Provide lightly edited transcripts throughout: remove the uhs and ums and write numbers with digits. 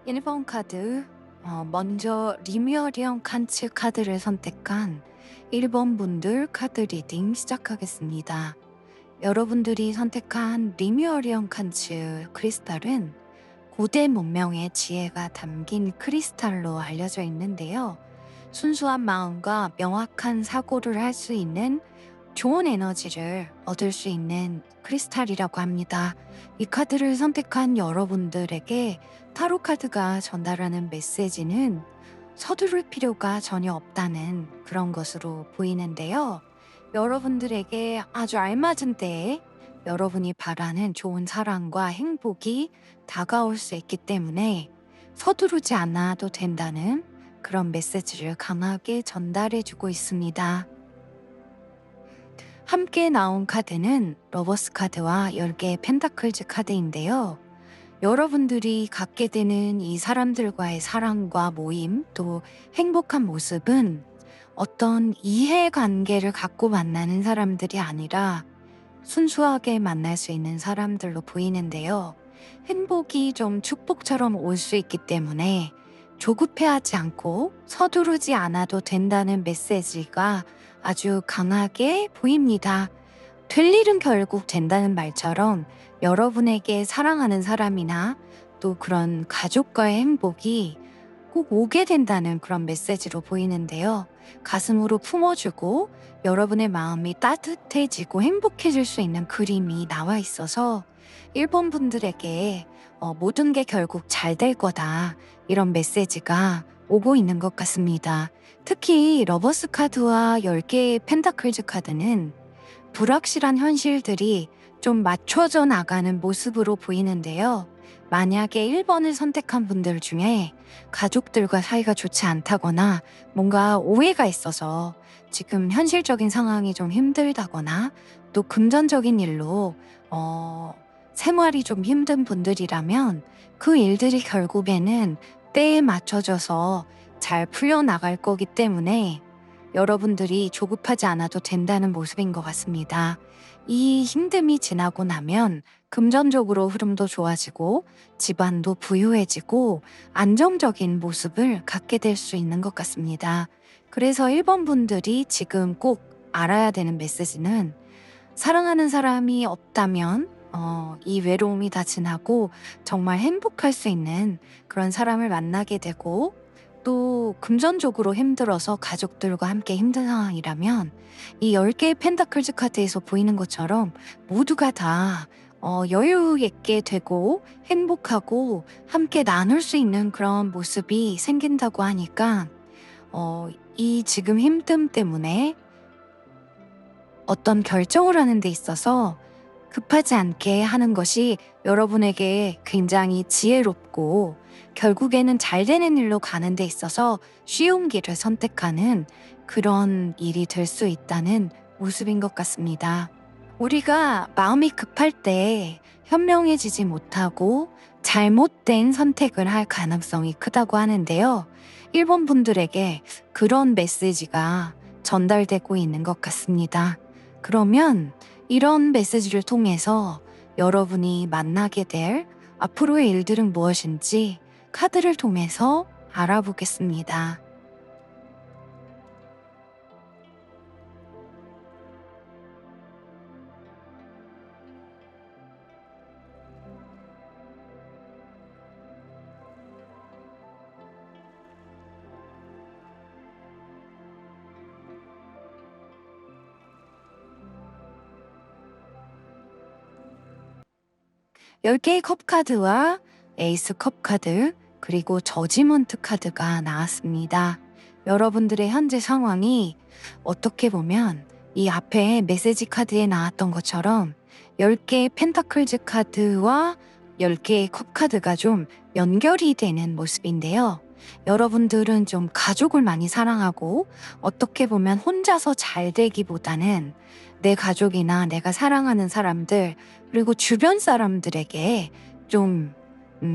1번 카드. 먼저 리뮤어리언 칸츠 카드를 선택한 1번 분들 카드 리딩 시작하겠습니다. 여러분들이 선택한 리뮤어리언 칸츠 크리스탈은 고대 문명의 지혜가 담긴 크리스탈로 알려져 있는데요. 순수한 마음과 명확한 사고를 할 수 있는 좋은 에너지를 얻을 수 있는 크리스탈이라고 합니다. 이 카드를 선택한 여러분들에게 타로 카드가 전달하는 메시지는 서두를 필요가 전혀 없다는 그런 것으로 보이는데요. 여러분들에게 아주 알맞은 때에 여러분이 바라는 좋은 사랑과 행복이 다가올 수 있기 때문에 서두르지 않아도 된다는 그런 메시지를 강하게 전달해 주고 있습니다. 함께 나온 카드는 러버스 카드와 10개의 펜타클즈 카드인데요. 여러분들이 갖게 되는 이 사람들과의 사랑과 모임, 또 행복한 모습은 어떤 이해관계를 갖고 만나는 사람들이 아니라 순수하게 만날 수 있는 사람들로 보이는데요. 행복이 좀 축복처럼 올 수 있기 때문에 조급해하지 않고 서두르지 않아도 된다는 메시지가 아주 강하게 보입니다. 될 일은 결국 된다는 말처럼 여러분에게 사랑하는 사람이나 또 그런 가족과의 행복이 꼭 오게 된다는 그런 메시지로 보이는데요. 가슴으로 품어주고 여러분의 마음이 따뜻해지고 행복해질 수 있는 그림이 나와 있어서 1번 분들에게 모든 게 결국 잘 될 거다, 이런 메시지가 오고 있는 것 같습니다. 특히 러버스 카드와 10개의 펜타클즈 카드는 불확실한 현실들이 좀 맞춰져 나가는 모습으로 보이는데요. 만약에 1번을 선택한 분들 중에 가족들과 사이가 좋지 않다거나 뭔가 오해가 있어서 지금 현실적인 상황이 좀 힘들다거나 또 금전적인 일로 생활이 좀 힘든 분들이라면 그 일들이 결국에는 때에 맞춰져서 잘 풀려나갈 거기 때문에 여러분들이 조급하지 않아도 된다는 모습인 것 같습니다. 이 힘듦이 지나고 나면 금전적으로 흐름도 좋아지고 집안도 부유해지고 안정적인 모습을 갖게 될 수 있는 것 같습니다. 그래서 1번 분들이 지금 꼭 알아야 되는 메시지는, 사랑하는 사람이 없다면 이 외로움이 다 지나고 정말 행복할 수 있는 그런 사람을 만나게 되고, 또 금전적으로 힘들어서 가족들과 함께 힘든 상황이라면 이 10개의 펜타클즈 카드에서 보이는 것처럼 모두가 다 여유 있게 되고 행복하고 함께 나눌 수 있는 그런 모습이 생긴다고 하니까 이 지금 힘듦 때문에 어떤 결정을 하는 데 있어서 급하지 않게 하는 것이 여러분에게 굉장히 지혜롭고 결국에는 잘 되는 일로 가는 데 있어서 쉬운 길을 선택하는 그런 일이 될 수 있다는 모습인 것 같습니다. 우리가 마음이 급할 때 현명해지지 못하고 잘못된 선택을 할 가능성이 크다고 하는데요. 1번 분들에게 그런 메시지가 전달되고 있는 것 같습니다. 그러면 이런 메시지를 통해서 여러분이 만나게 될 앞으로의 일들은 무엇인지 카드를 통해서 알아보겠습니다. 10개의 컵 카드와 에이스 컵 카드, 그리고 저지먼트 카드가 나왔습니다. 여러분들의 현재 상황이 어떻게 보면 이 앞에 메시지 카드에 나왔던 것처럼 10개의 펜타클즈 카드와 10개의 컵 카드가 좀 연결이 되는 모습인데요. 여러분들은 좀 가족을 많이 사랑하고 어떻게 보면 혼자서 잘 되기보다는 내 가족이나 내가 사랑하는 사람들, 그리고 주변 사람들에게 좀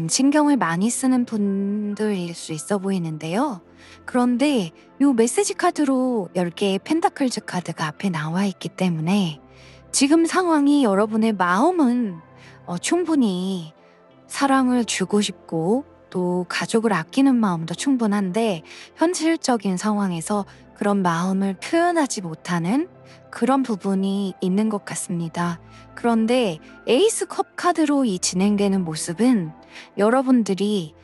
신경을 많이 쓰는 분들일 수 있어 보이는데요. 그런데 요 메시지 카드로 10개의 펜타클즈 카드가 앞에 나와 있기 때문에 지금 상황이, 여러분의 마음은 충분히 사랑을 주고 싶고 또 가족을 아끼는 마음도 충분한데 현실적인 상황에서 그런 마음을 표현하지 못하는 그런 부분이 있는 것 같습니다. 그런데 에이스 컵 카드로 이 진행되는 모습은 여러분들이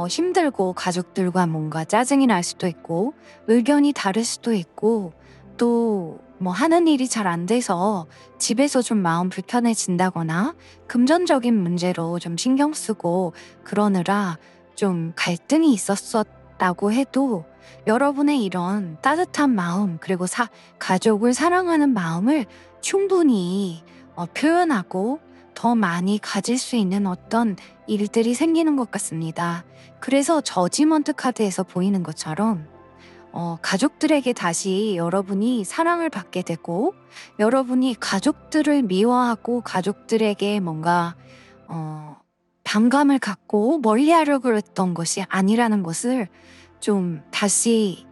힘들고 가족들과 뭔가 짜증이 날 수도 있고 의견이 다를 수도 있고 또 뭐 하는 일이 잘 안 돼서 집에서 좀 마음 불편해진다거나 금전적인 문제로 좀 신경 쓰고 그러느라 좀 갈등이 있었었다고 해도 여러분의 이런 따뜻한 마음 그리고 가족을 사랑하는 마음을 충분히 표현하고 더 많이 가질 수 있는 어떤 일들이 생기는 것 같습니다. 그래서 저지먼트 카드에서 보이는 것처럼 가족들에게 다시 여러분이 사랑을 받게 되고 여러분이 가족들을 미워하고 가족들에게 뭔가 어 반감을 갖고 멀리하려고 했던 것이 아니라는 것을 좀 다시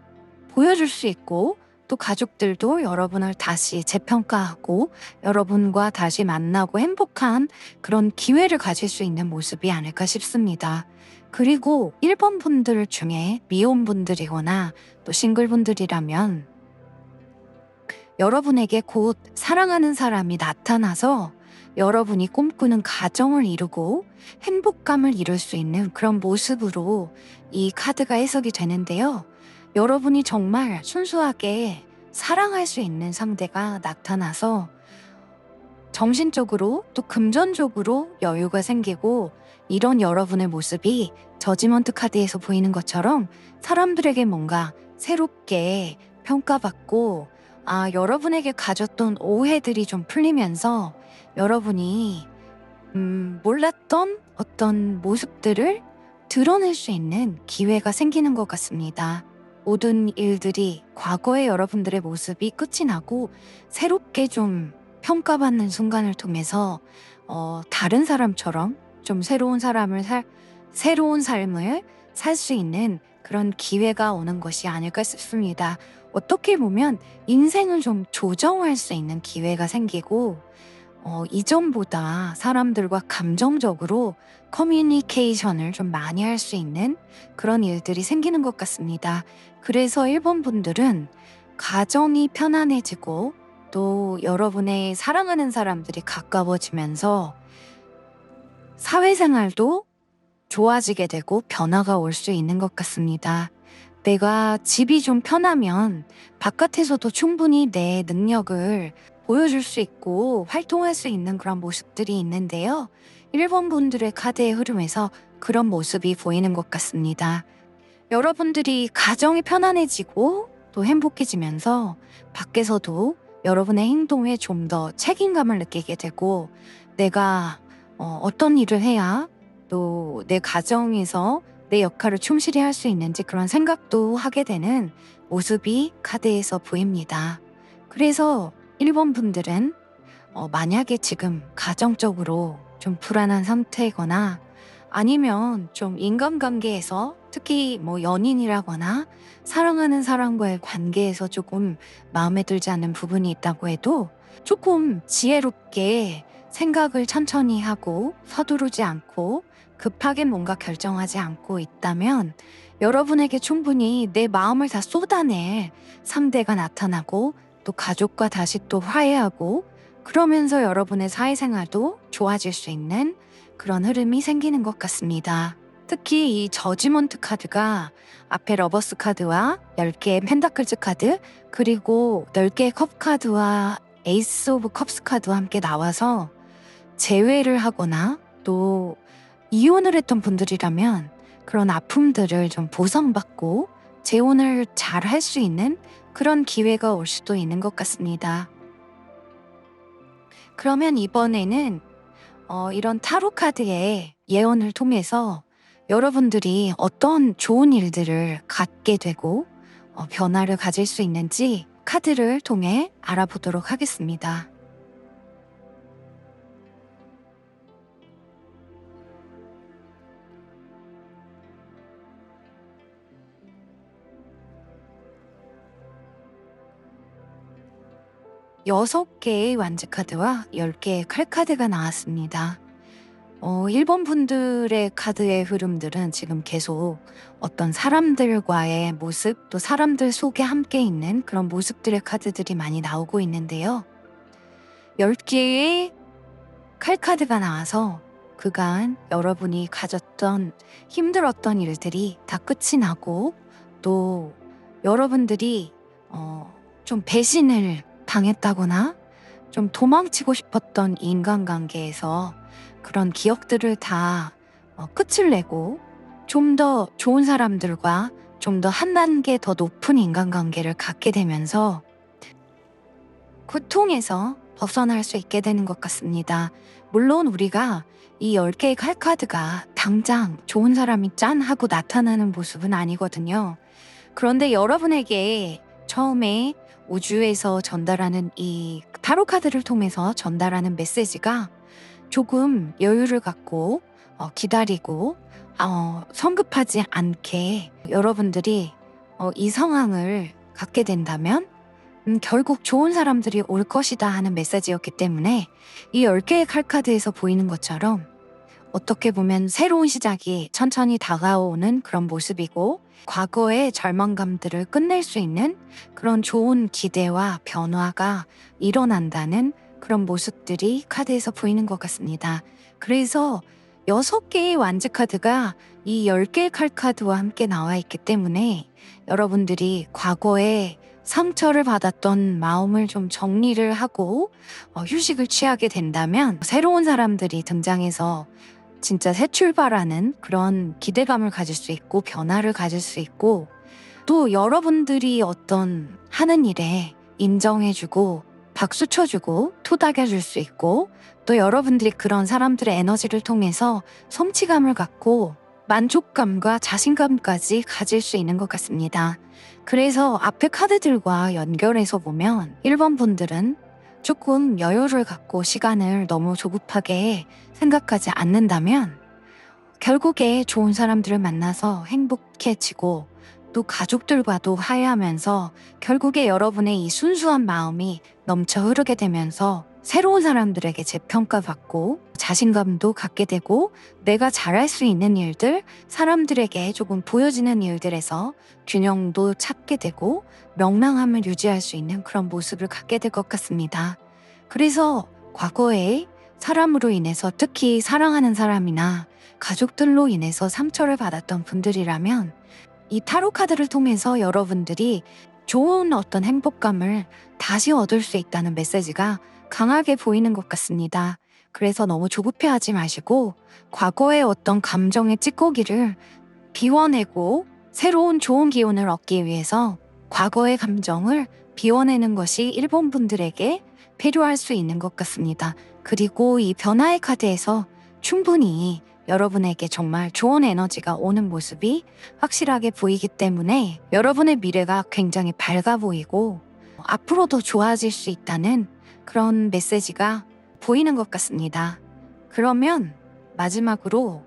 보여줄 수 있고 또 가족들도 여러분을 다시 재평가하고 여러분과 다시 만나고 행복한 그런 기회를 가질 수 있는 모습이 아닐까 싶습니다. 그리고 1번 분들 중에 미혼분들이거나 또 싱글분들이라면 여러분에게 곧 사랑하는 사람이 나타나서 여러분이 꿈꾸는 가정을 이루고 행복감을 이룰 수 있는 그런 모습으로 이 카드가 해석이 되는데요. 여러분이 정말 순수하게 사랑할 수 있는 상대가 나타나서 정신적으로 또 금전적으로 여유가 생기고 이런 여러분의 모습이 저지먼트 카드에서 보이는 것처럼 사람들에게 뭔가 새롭게 평가받고 여러분에게 가졌던 오해들이 좀 풀리면서 여러분이 몰랐던 어떤 모습들을 드러낼 수 있는 기회가 생기는 것 같습니다. 모든 일들이 과거의 여러분들의 모습이 끝이 나고 새롭게 좀 평가받는 순간을 통해서 다른 사람처럼 좀 새로운 삶을 살 수 있는 그런 기회가 오는 것이 아닐까 싶습니다. 어떻게 보면 인생을 좀 조정할 수 있는 기회가 생기고 이전보다 사람들과 감정적으로 커뮤니케이션을 좀 많이 할 수 있는 그런 일들이 생기는 것 같습니다. 그래서 1번 분들은 가정이 편안해지고 또 여러분의 사랑하는 사람들이 가까워지면서 사회생활도 좋아지게 되고 변화가 올 수 있는 것 같습니다. 내가 집이 좀 편하면 바깥에서도 충분히 내 능력을 보여줄 수 있고 활동할 수 있는 그런 모습들이 있는데요. 1번 분들의 카드의 흐름에서 그런 모습이 보이는 것 같습니다. 여러분들이 가정이 편안해지고 또 행복해지면서 밖에서도 여러분의 행동에 좀 더 책임감을 느끼게 되고 내가 어떤 일을 해야 또 내 가정에서 내 역할을 충실히 할 수 있는지 그런 생각도 하게 되는 모습이 카드에서 보입니다. 그래서 1번 분들은 만약에 지금 가정적으로 좀 불안한 상태거나 아니면 좀 인간관계에서 특히 뭐 연인이라거나 사랑하는 사람과의 관계에서 조금 마음에 들지 않는 부분이 있다고 해도 조금 지혜롭게 생각을 천천히 하고 서두르지 않고 급하게 뭔가 결정하지 않고 있다면 여러분에게 충분히 내 마음을 다 쏟아낼 상대가 나타나고 또 가족과 다시 또 화해하고 그러면서 여러분의 사회생활도 좋아질 수 있는 그런 흐름이 생기는 것 같습니다. 특히 이 저지먼트 카드가 앞에 러버스 카드와 10개의 펜타클즈 카드 그리고 10개의 컵 카드와 에이스 오브 컵스 카드와 함께 나와서 재회를 하거나 또 이혼을 했던 분들이라면 그런 아픔들을 좀 보상받고 재혼을 잘 할 수 있는 그런 기회가 올 수도 있는 것 같습니다. 그러면 이번에는 이런 타로 카드의 예언을 통해서 여러분들이 어떤 좋은 일들을 갖게 되고 변화를 가질 수 있는지 카드를 통해 알아보도록 하겠습니다. 여섯 개의 완즈 카드와 10개의 칼 카드가 나왔습니다. 일본 분들의 카드의 흐름들은 지금 계속 어떤 사람들과의 모습, 또 사람들 속에 함께 있는 그런 모습들의 카드들이 많이 나오고 있는데요. 10개의 칼카드가 나와서 그간 여러분이 가졌던 힘들었던 일들이 다 끝이 나고, 또 여러분들이 좀 배신을 당했다거나 좀 도망치고 싶었던 인간관계에서 그런 기억들을 다 끝을 내고 좀 더 좋은 사람들과 좀 더 한 단계 더 높은 인간관계를 갖게 되면서 고통에서 벗어날 수 있게 되는 것 같습니다. 물론 우리가 이 10개의 칼카드가 당장 좋은 사람이 짠 하고 나타나는 모습은 아니거든요. 그런데 여러분에게 처음에 우주에서 전달하는 이 타로 카드를 통해서 전달하는 메시지가 조금 여유를 갖고 기다리고 성급하지 않게 여러분들이 이 상황을 갖게 된다면 결국 좋은 사람들이 올 것이다 하는 메시지였기 때문에 이 10개의 칼카드에서 보이는 것처럼 어떻게 보면 새로운 시작이 천천히 다가오는 그런 모습이고, 과거의 절망감들을 끝낼 수 있는 그런 좋은 기대와 변화가 일어난다는 그런 모습들이 카드에서 보이는 것 같습니다. 그래서 6개의 완즈 카드가 이 10개의 칼카드와 함께 나와 있기 때문에 여러분들이 과거에 상처를 받았던 마음을 좀 정리를 하고 휴식을 취하게 된다면 새로운 사람들이 등장해서 진짜 새 출발하는 그런 기대감을 가질 수 있고 변화를 가질 수 있고, 또 여러분들이 어떤 하는 일에 인정해주고 박수 쳐주고 토닥여줄 수 있고, 또 여러분들이 그런 사람들의 에너지를 통해서 성취감을 갖고 만족감과 자신감까지 가질 수 있는 것 같습니다. 그래서 앞에 카드들과 연결해서 보면 1번 분들은 조금 여유를 갖고 시간을 너무 조급하게 생각하지 않는다면 결국에 좋은 사람들을 만나서 행복해지고, 또 가족들과도 화해하면서 결국에 여러분의 이 순수한 마음이 넘쳐 흐르게 되면서 새로운 사람들에게 재평가받고 자신감도 갖게 되고, 내가 잘할 수 있는 일들, 사람들에게 조금 보여지는 일들에서 균형도 찾게 되고 명랑함을 유지할 수 있는 그런 모습을 갖게 될 것 같습니다. 그래서 과거에 사람으로 인해서, 특히 사랑하는 사람이나 가족들로 인해서 상처를 받았던 분들이라면 이 타로 카드를 통해서 여러분들이 좋은 어떤 행복감을 다시 얻을 수 있다는 메시지가 강하게 보이는 것 같습니다. 그래서 너무 조급해하지 마시고 과거의 어떤 감정의 찌꺼기를 비워내고 새로운 좋은 기운을 얻기 위해서 과거의 감정을 비워내는 것이 일본 분들에게 필요할 수 있는 것 같습니다. 그리고 이 변화의 카드에서 충분히 여러분에게 정말 좋은 에너지가 오는 모습이 확실하게 보이기 때문에 여러분의 미래가 굉장히 밝아 보이고 앞으로 더 좋아질 수 있다는 그런 메시지가 보이는 것 같습니다. 그러면 마지막으로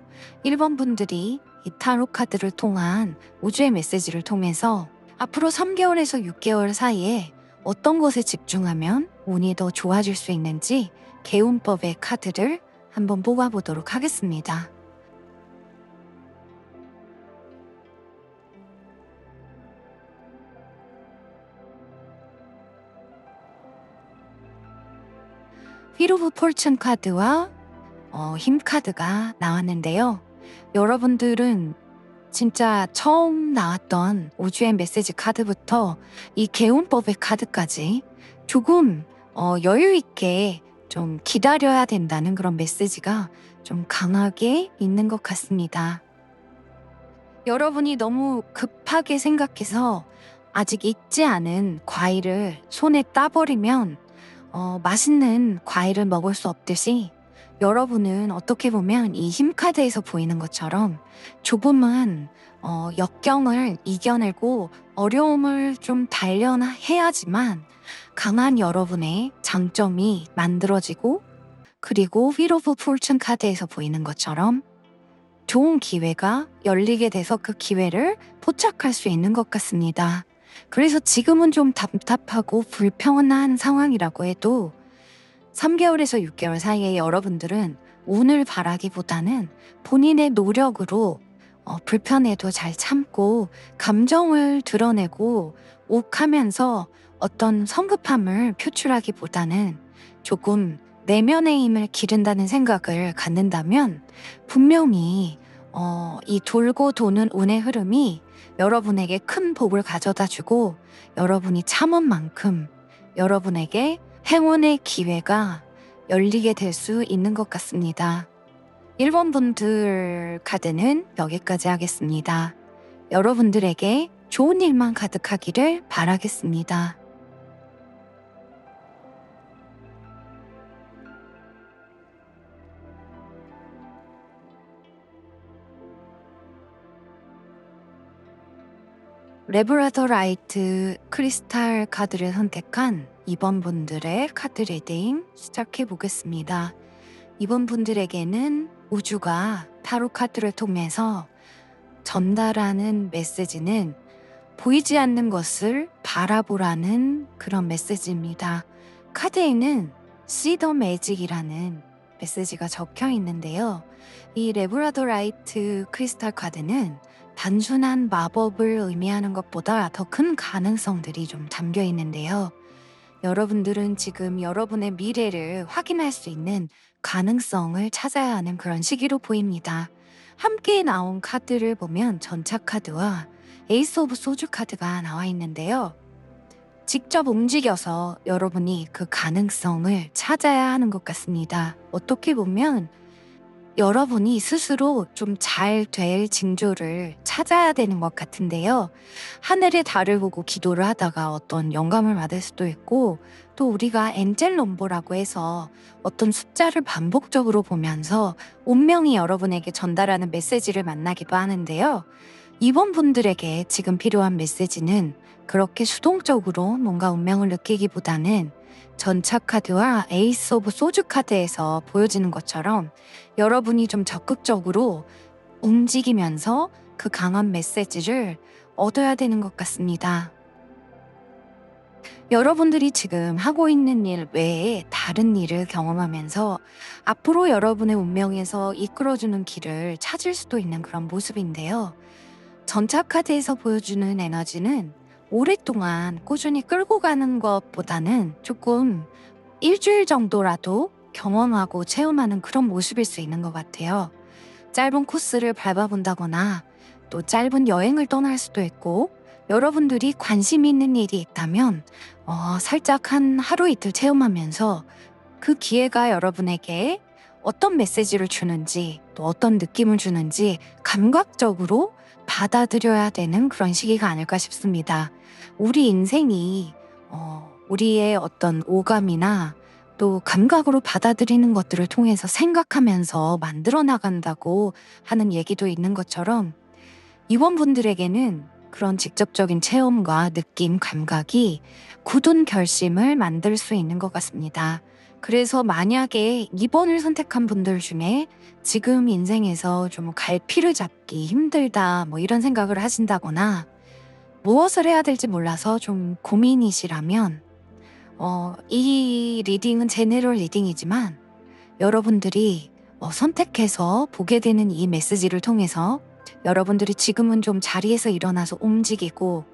1번 분들이 이 타로 카드를 통한 우주의 메시지를 통해서 앞으로 3개월에서 6개월 사이에 어떤 것에 집중하면 운이 더 좋아질 수 있는지 개운법의 카드를 한번 뽑아보도록 하겠습니다. 휠 오브 폴춘 카드와 힘 카드가 나왔는데요. 여러분들은 진짜 처음 나왔던 우주의 메시지 카드부터 이 개운법의 카드까지 조금 여유 있게 좀 기다려야 된다는 그런 메시지가 좀 강하게 있는 것 같습니다. 여러분이 너무 급하게 생각해서 아직 익지 않은 과일을 손에 따버리면 맛있는 과일을 먹을 수 없듯이 여러분은 어떻게 보면 이 힘카드에서 보이는 것처럼 조금은 역경을 이겨내고 어려움을 좀 단련해야지만 강한 여러분의 장점이 만들어지고, 그리고 휠 오브 폴춘 카드에서 보이는 것처럼 좋은 기회가 열리게 돼서 그 기회를 포착할 수 있는 것 같습니다. 그래서 지금은 좀 답답하고 불편한 상황이라고 해도 3개월에서 6개월 사이에 여러분들은 운을 바라기보다는 본인의 노력으로 불편해도 잘 참고 감정을 드러내고 욱하면서 어떤 성급함을 표출하기보다는 조금 내면의 힘을 기른다는 생각을 갖는다면 분명히 이 돌고 도는 운의 흐름이 여러분에게 큰 복을 가져다 주고 여러분이 참은 만큼 여러분에게 행운의 기회가 열리게 될 수 있는 것 같습니다. 1번 분들 카드는 여기까지 하겠습니다. 여러분들에게 좋은 일만 가득하기를 바라겠습니다. 레브라더라이트 크리스탈 카드를 선택한 2번 분들의 카드 리딩 시작해 보겠습니다. 이번 분들에게는 우주가 타로 카드를 통해서 전달하는 메시지는 보이지 않는 것을 바라보라는 그런 메시지입니다. 카드에는 See the Magic이라는 메시지가 적혀 있는데요. 이 레브라더라이트 크리스탈 카드는 단순한 마법을 의미하는 것보다 더 큰 가능성들이 좀 담겨 있는데요. 여러분들은 지금 여러분의 미래를 확인할 수 있는 가능성을 찾아야 하는 그런 시기로 보입니다. 함께 나온 카드를 보면 전차 카드와 에이스 오브 소주 카드가 나와 있는데요. 직접 움직여서 여러분이 그 가능성을 찾아야 하는 것 같습니다. 어떻게 보면 여러분이 스스로 좀 잘 될 징조를 찾아야 되는 것 같은데요. 하늘의 달을 보고 기도를 하다가 어떤 영감을 받을 수도 있고, 또 우리가 엔젤 넘버라고 해서 어떤 숫자를 반복적으로 보면서 운명이 여러분에게 전달하는 메시지를 만나기도 하는데요. 이번 분들에게 지금 필요한 메시지는 그렇게 수동적으로 뭔가 운명을 느끼기보다는 전차 카드와 에이스 오브 소주 카드에서 보여지는 것처럼 여러분이 좀 적극적으로 움직이면서 그 강한 메시지를 얻어야 되는 것 같습니다. 여러분들이 지금 하고 있는 일 외에 다른 일을 경험하면서 앞으로 여러분의 운명에서 이끌어주는 길을 찾을 수도 있는 그런 모습인데요. 전차 카드에서 보여주는 에너지는 오랫동안 꾸준히 끌고 가는 것보다는 조금 일주일 정도라도 경험하고 체험하는 그런 모습일 수 있는 것 같아요. 짧은 코스를 밟아본다거나 또 짧은 여행을 떠날 수도 있고, 여러분들이 관심 있는 일이 있다면 살짝 한 하루 이틀 체험하면서 그 기회가 여러분에게 어떤 메시지를 주는지 또 어떤 느낌을 주는지 감각적으로 받아들여야 되는 그런 시기가 아닐까 싶습니다. 우리 인생이 우리의 어떤 오감이나 또 감각으로 받아들이는 것들을 통해서 생각하면서 만들어 나간다고 하는 얘기도 있는 것처럼 이번 분들에게는 그런 직접적인 체험과 느낌, 감각이 굳은 결심을 만들 수 있는 것 같습니다. 그래서 만약에 2번을 선택한 분들 중에 지금 인생에서 좀 갈피를 잡기 힘들다 뭐 이런 생각을 하신다거나 무엇을 해야 될지 몰라서 좀 고민이시라면 이 리딩은 제네럴 리딩이지만 여러분들이 선택해서 보게 되는 이 메시지를 통해서 여러분들이 지금은 좀 자리에서 일어나서 움직이고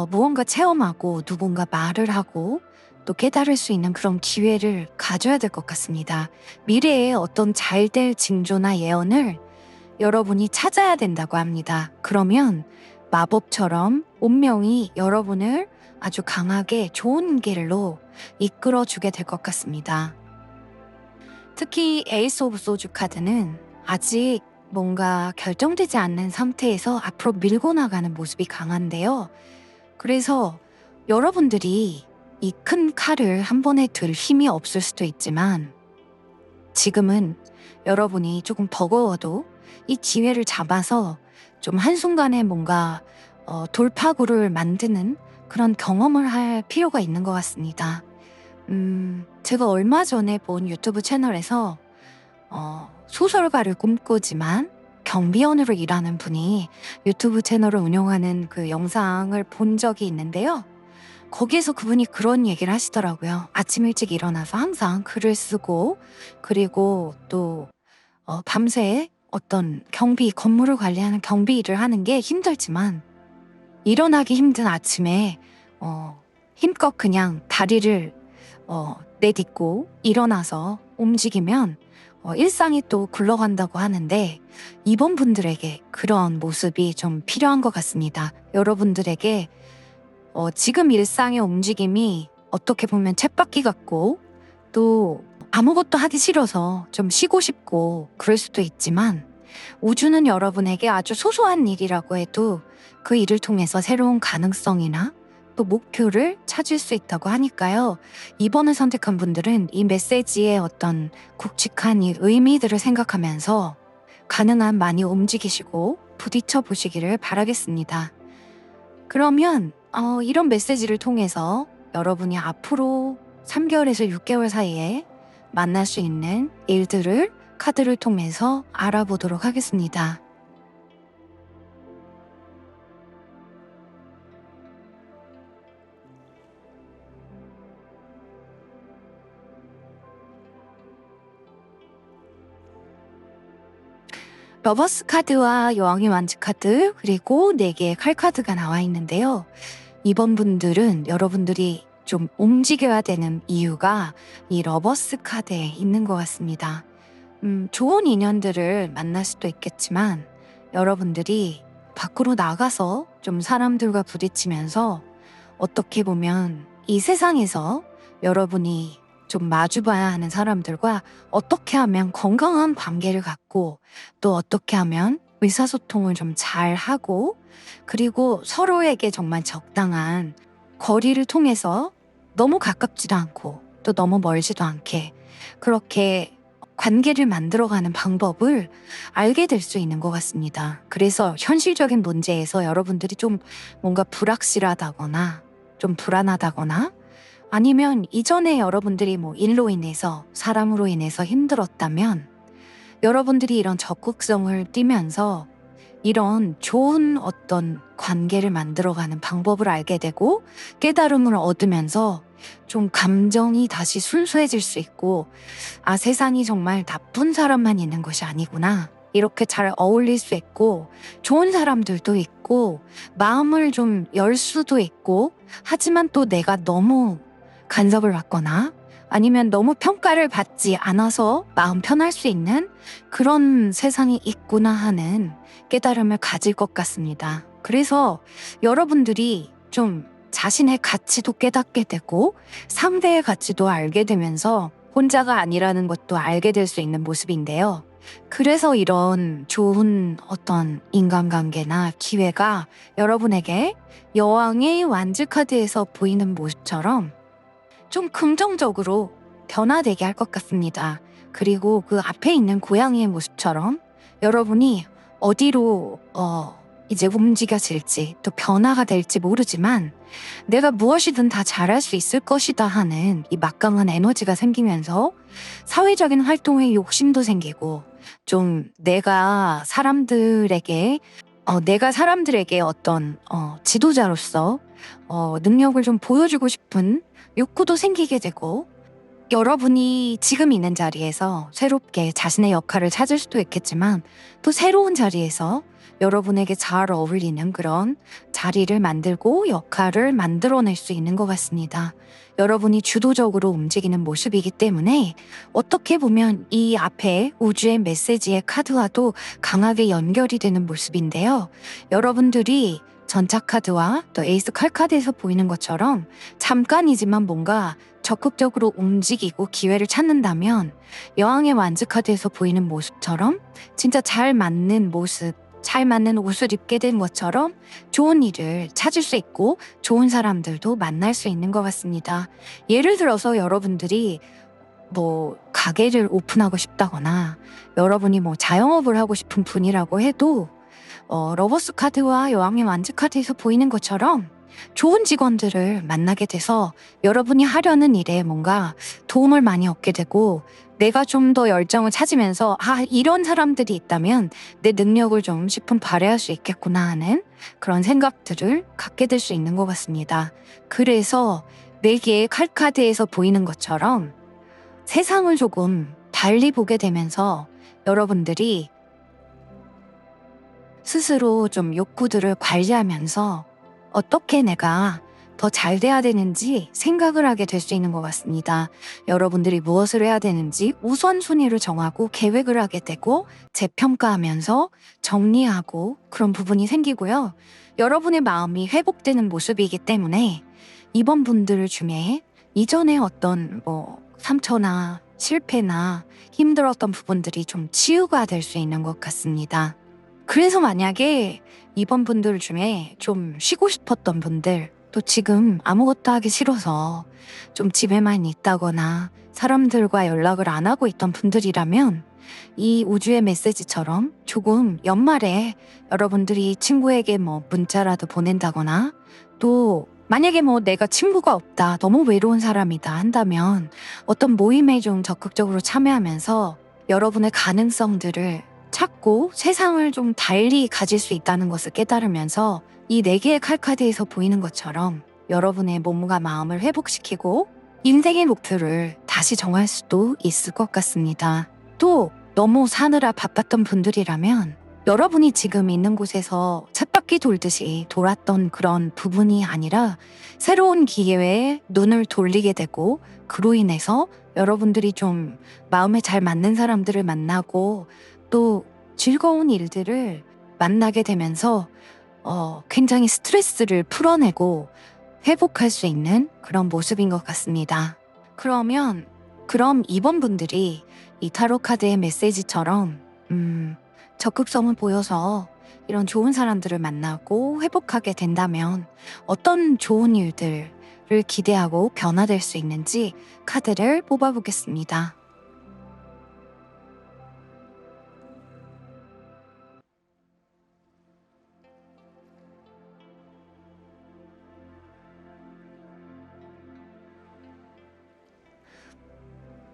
무언가 체험하고 누군가 말을 하고 또 깨달을 수 있는 그런 기회를 가져야 될 것 같습니다. 미래에 어떤 잘 될 징조나 예언을 여러분이 찾아야 된다고 합니다. 그러면 마법처럼 운명이 여러분을 아주 강하게 좋은 길로 이끌어주게 될 것 같습니다. 특히 에이스 오브 소주 카드는 아직 뭔가 결정되지 않는 상태에서 앞으로 밀고 나가는 모습이 강한데요. 그래서 여러분들이 이 큰 칼을 한 번에 들 힘이 없을 수도 있지만 지금은 여러분이 조금 버거워도 이 기회를 잡아서 좀 한순간에 뭔가 돌파구를 만드는 그런 경험을 할 필요가 있는 것 같습니다. 제가 얼마 전에 본 유튜브 채널에서 소설가를 꿈꾸지만 경비원으로 일하는 분이 유튜브 채널을 운영하는 그 영상을 본 적이 있는데요. 거기에서 그분이 그런 얘기를 하시더라고요. 아침 일찍 일어나서 항상 글을 쓰고 그리고 또 밤새 어떤 건물을 관리하는 경비 일을 하는 게 힘들지만 일어나기 힘든 아침에 힘껏 그냥 다리를 내딛고 일어나서 움직이면 일상이 또 굴러간다고 하는데 이번 분들에게 그런 모습이 좀 필요한 것 같습니다. 여러분들에게 지금 일상의 움직임이 어떻게 보면 쳇바퀴 같고 또 아무것도 하기 싫어서 좀 쉬고 싶고 그럴 수도 있지만 우주는 여러분에게 아주 소소한 일이라고 해도 그 일을 통해서 새로운 가능성이나 또 목표를 찾을 수 있다고 하니까요. 이번을 선택한 분들은 이 메시지의 어떤 굵직한 이 의미들을 생각하면서 가능한 많이 움직이시고 부딪혀 보시기를 바라겠습니다. 그러면 이런 메시지를 통해서 여러분이 앞으로 3개월에서 6개월 사이에 만날 수 있는 일들을 카드를 통해서 알아보도록 하겠습니다. 러버스 카드와 여왕의 완즈 카드 그리고 4개의 칼 카드가 나와 있는데요. 이번 분들은 여러분들이 좀 움직여야 되는 이유가 이 러버스 카드에 있는 것 같습니다. 좋은 인연들을 만날 수도 있겠지만 여러분들이 밖으로 나가서 좀 사람들과 부딪히면서 어떻게 보면 이 세상에서 여러분이 좀 마주봐야 하는 사람들과 어떻게 하면 건강한 관계를 갖고 또 어떻게 하면 의사소통을 좀 잘하고 그리고 서로에게 정말 적당한 거리를 통해서 너무 가깝지도 않고 또 너무 멀지도 않게 그렇게 관계를 만들어가는 방법을 알게 될 수 있는 것 같습니다. 그래서 현실적인 문제에서 여러분들이 좀 뭔가 불확실하다거나 좀 불안하다거나 아니면 이전에 여러분들이 뭐 일로 인해서 사람으로 인해서 힘들었다면 여러분들이 이런 적극성을 띠면서 이런 좋은 어떤 관계를 만들어가는 방법을 알게 되고 깨달음을 얻으면서 좀 감정이 다시 순수해질 수 있고 세상이 정말 나쁜 사람만 있는 것이 아니구나. 이렇게 잘 어울릴 수 있고 좋은 사람들도 있고 마음을 좀 열 수도 있고 하지만 또 내가 너무 간섭을 받거나 아니면 너무 평가를 받지 않아서 마음 편할 수 있는 그런 세상이 있구나 하는 깨달음을 가질 것 같습니다. 그래서 여러분들이 좀 자신의 가치도 깨닫게 되고 상대의 가치도 알게 되면서 혼자가 아니라는 것도 알게 될 수 있는 모습인데요. 그래서 이런 좋은 어떤 인간관계나 기회가 여러분에게 여왕의 완즈 카드에서 보이는 모습처럼 좀 긍정적으로 변화되게 할 것 같습니다. 그리고 그 앞에 있는 고양이의 모습처럼 여러분이 어디로 이제 움직여질지 또 변화가 될지 모르지만 내가 무엇이든 다 잘할 수 있을 것이다 하는 이 막강한 에너지가 생기면서 사회적인 활동에 욕심도 생기고 좀 내가 사람들에게 어떤 지도자로서 능력을 좀 보여주고 싶은 욕구도 생기게 되고 여러분이 지금 있는 자리에서 새롭게 자신의 역할을 찾을 수도 있겠지만 또 새로운 자리에서 여러분에게 잘 어울리는 그런 자리를 만들고 역할을 만들어낼 수 있는 것 같습니다. 여러분이 주도적으로 움직이는 모습이기 때문에 어떻게 보면 이 앞에 우주의 메시지의 카드와도 강하게 연결이 되는 모습인데요. 여러분들이 전차 카드와 또 에이스 칼 카드에서 보이는 것처럼 잠깐이지만 뭔가 적극적으로 움직이고 기회를 찾는다면 여왕의 완즈 카드에서 보이는 모습처럼 진짜 잘 맞는 모습, 잘 맞는 옷을 입게 된 것처럼 좋은 일을 찾을 수 있고 좋은 사람들도 만날 수 있는 것 같습니다. 예를 들어서 여러분들이 뭐 가게를 오픈하고 싶다거나 여러분이 뭐 자영업을 하고 싶은 분이라고 해도 러버스 카드와 여왕의 완즈 카드에서 보이는 것처럼 좋은 직원들을 만나게 돼서 여러분이 하려는 일에 뭔가 도움을 많이 얻게 되고 내가 좀 더 열정을 찾으면서 '아 이런 사람들이 있다면 내 능력을 좀 십분 발휘할 수 있겠구나.' 하는 그런 생각들을 갖게 될 수 있는 것 같습니다. 그래서 4 개의 칼카드에서 보이는 것처럼 세상을 조금 달리 보게 되면서 여러분들이 스스로 좀 욕구들을 관리하면서 어떻게 내가 더 잘 돼야 되는지 생각을 하게 될 수 있는 것 같습니다. 여러분들이 무엇을 해야 되는지 우선순위를 정하고 계획을 하게 되고 재평가하면서 정리하고 그런 부분이 생기고요. 여러분의 마음이 회복되는 모습이기 때문에 이번 분들 중에 이전에 어떤 상처나 실패나 힘들었던 부분들이 좀 치유가 될 수 있는 것 같습니다. 그래서 만약에 이번 분들 중에 좀 쉬고 싶었던 분들, 또 지금 아무것도 하기 싫어서 좀 집에만 있다거나 사람들과 연락을 안 하고 있던 분들이라면 이 우주의 메시지처럼 조금 연말에 여러분들이 친구에게 문자라도 보낸다거나 또 만약에 내가 친구가 없다, 너무 외로운 사람이다 한다면 어떤 모임에 좀 적극적으로 참여하면서 여러분의 가능성들을 찾고 세상을 좀 달리 가질 수 있다는 것을 깨달으면서 이 4 개의 칼카드에서 보이는 것처럼 여러분의 몸과 마음을 회복시키고 인생의 목표를 다시 정할 수도 있을 것 같습니다. 또 너무 사느라 바빴던 분들이라면 여러분이 지금 있는 곳에서 쳇바퀴 돌듯이 돌았던 그런 부분이 아니라 새로운 기회에 눈을 돌리게 되고 그로 인해서 여러분들이 좀 마음에 잘 맞는 사람들을 만나고 또 즐거운 일들을 만나게 되면서 굉장히 스트레스를 풀어내고 회복할 수 있는 그런 모습인 것 같습니다. 그럼 이번 분들이 이 타로 카드의 메시지처럼 적극성을 보여서 이런 좋은 사람들을 만나고 회복하게 된다면 어떤 좋은 일들을 기대하고 변화될 수 있는지 카드를 뽑아보겠습니다.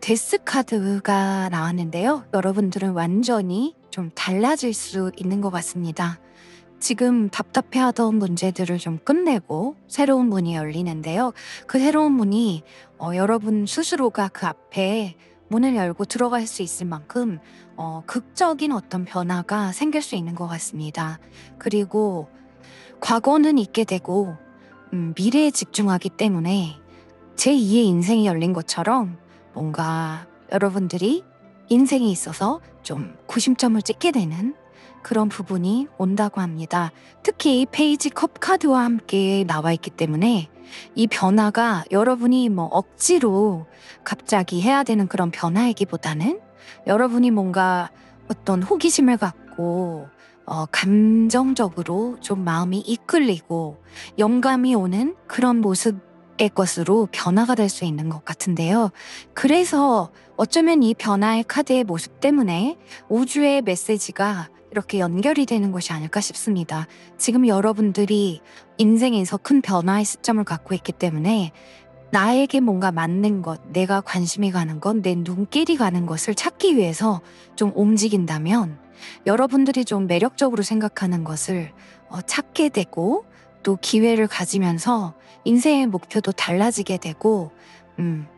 데스 카드가 나왔는데요. 여러분들은 완전히 좀 달라질 수 있는 것 같습니다. 지금 답답해하던 문제들을 좀 끝내고 새로운 문이 열리는데요. 그 새로운 문이 여러분 스스로가 그 앞에 문을 열고 들어갈 수 있을 만큼 극적인 어떤 변화가 생길 수 있는 것 같습니다. 그리고 과거는 잊게 되고 미래에 집중하기 때문에 제2의 인생이 열린 것처럼 뭔가 여러분들이 인생에 있어서 좀 구심점을 찍게 되는 그런 부분이 온다고 합니다. 특히 페이지 컵 카드와 함께 나와 있기 때문에 이 변화가 여러분이 억지로 갑자기 해야 되는 그런 변화이기보다는 여러분이 뭔가 어떤 호기심을 갖고 감정적으로 좀 마음이 이끌리고 영감이 오는 그런 모습의 것으로 변화가 될 수 있는 것 같은데요. 그래서 어쩌면 이 변화의 카드의 모습 때문에 우주의 메시지가 이렇게 연결이 되는 것이 아닐까 싶습니다. 지금 여러분들이 인생에서 큰 변화의 시점을 갖고 있기 때문에 나에게 뭔가 맞는 것, 내가 관심이 가는 것, 내 눈길이 가는 것을 찾기 위해서 좀 움직인다면 여러분들이 좀 매력적으로 생각하는 것을 찾게 되고 또 기회를 가지면서 인생의 목표도 달라지게 되고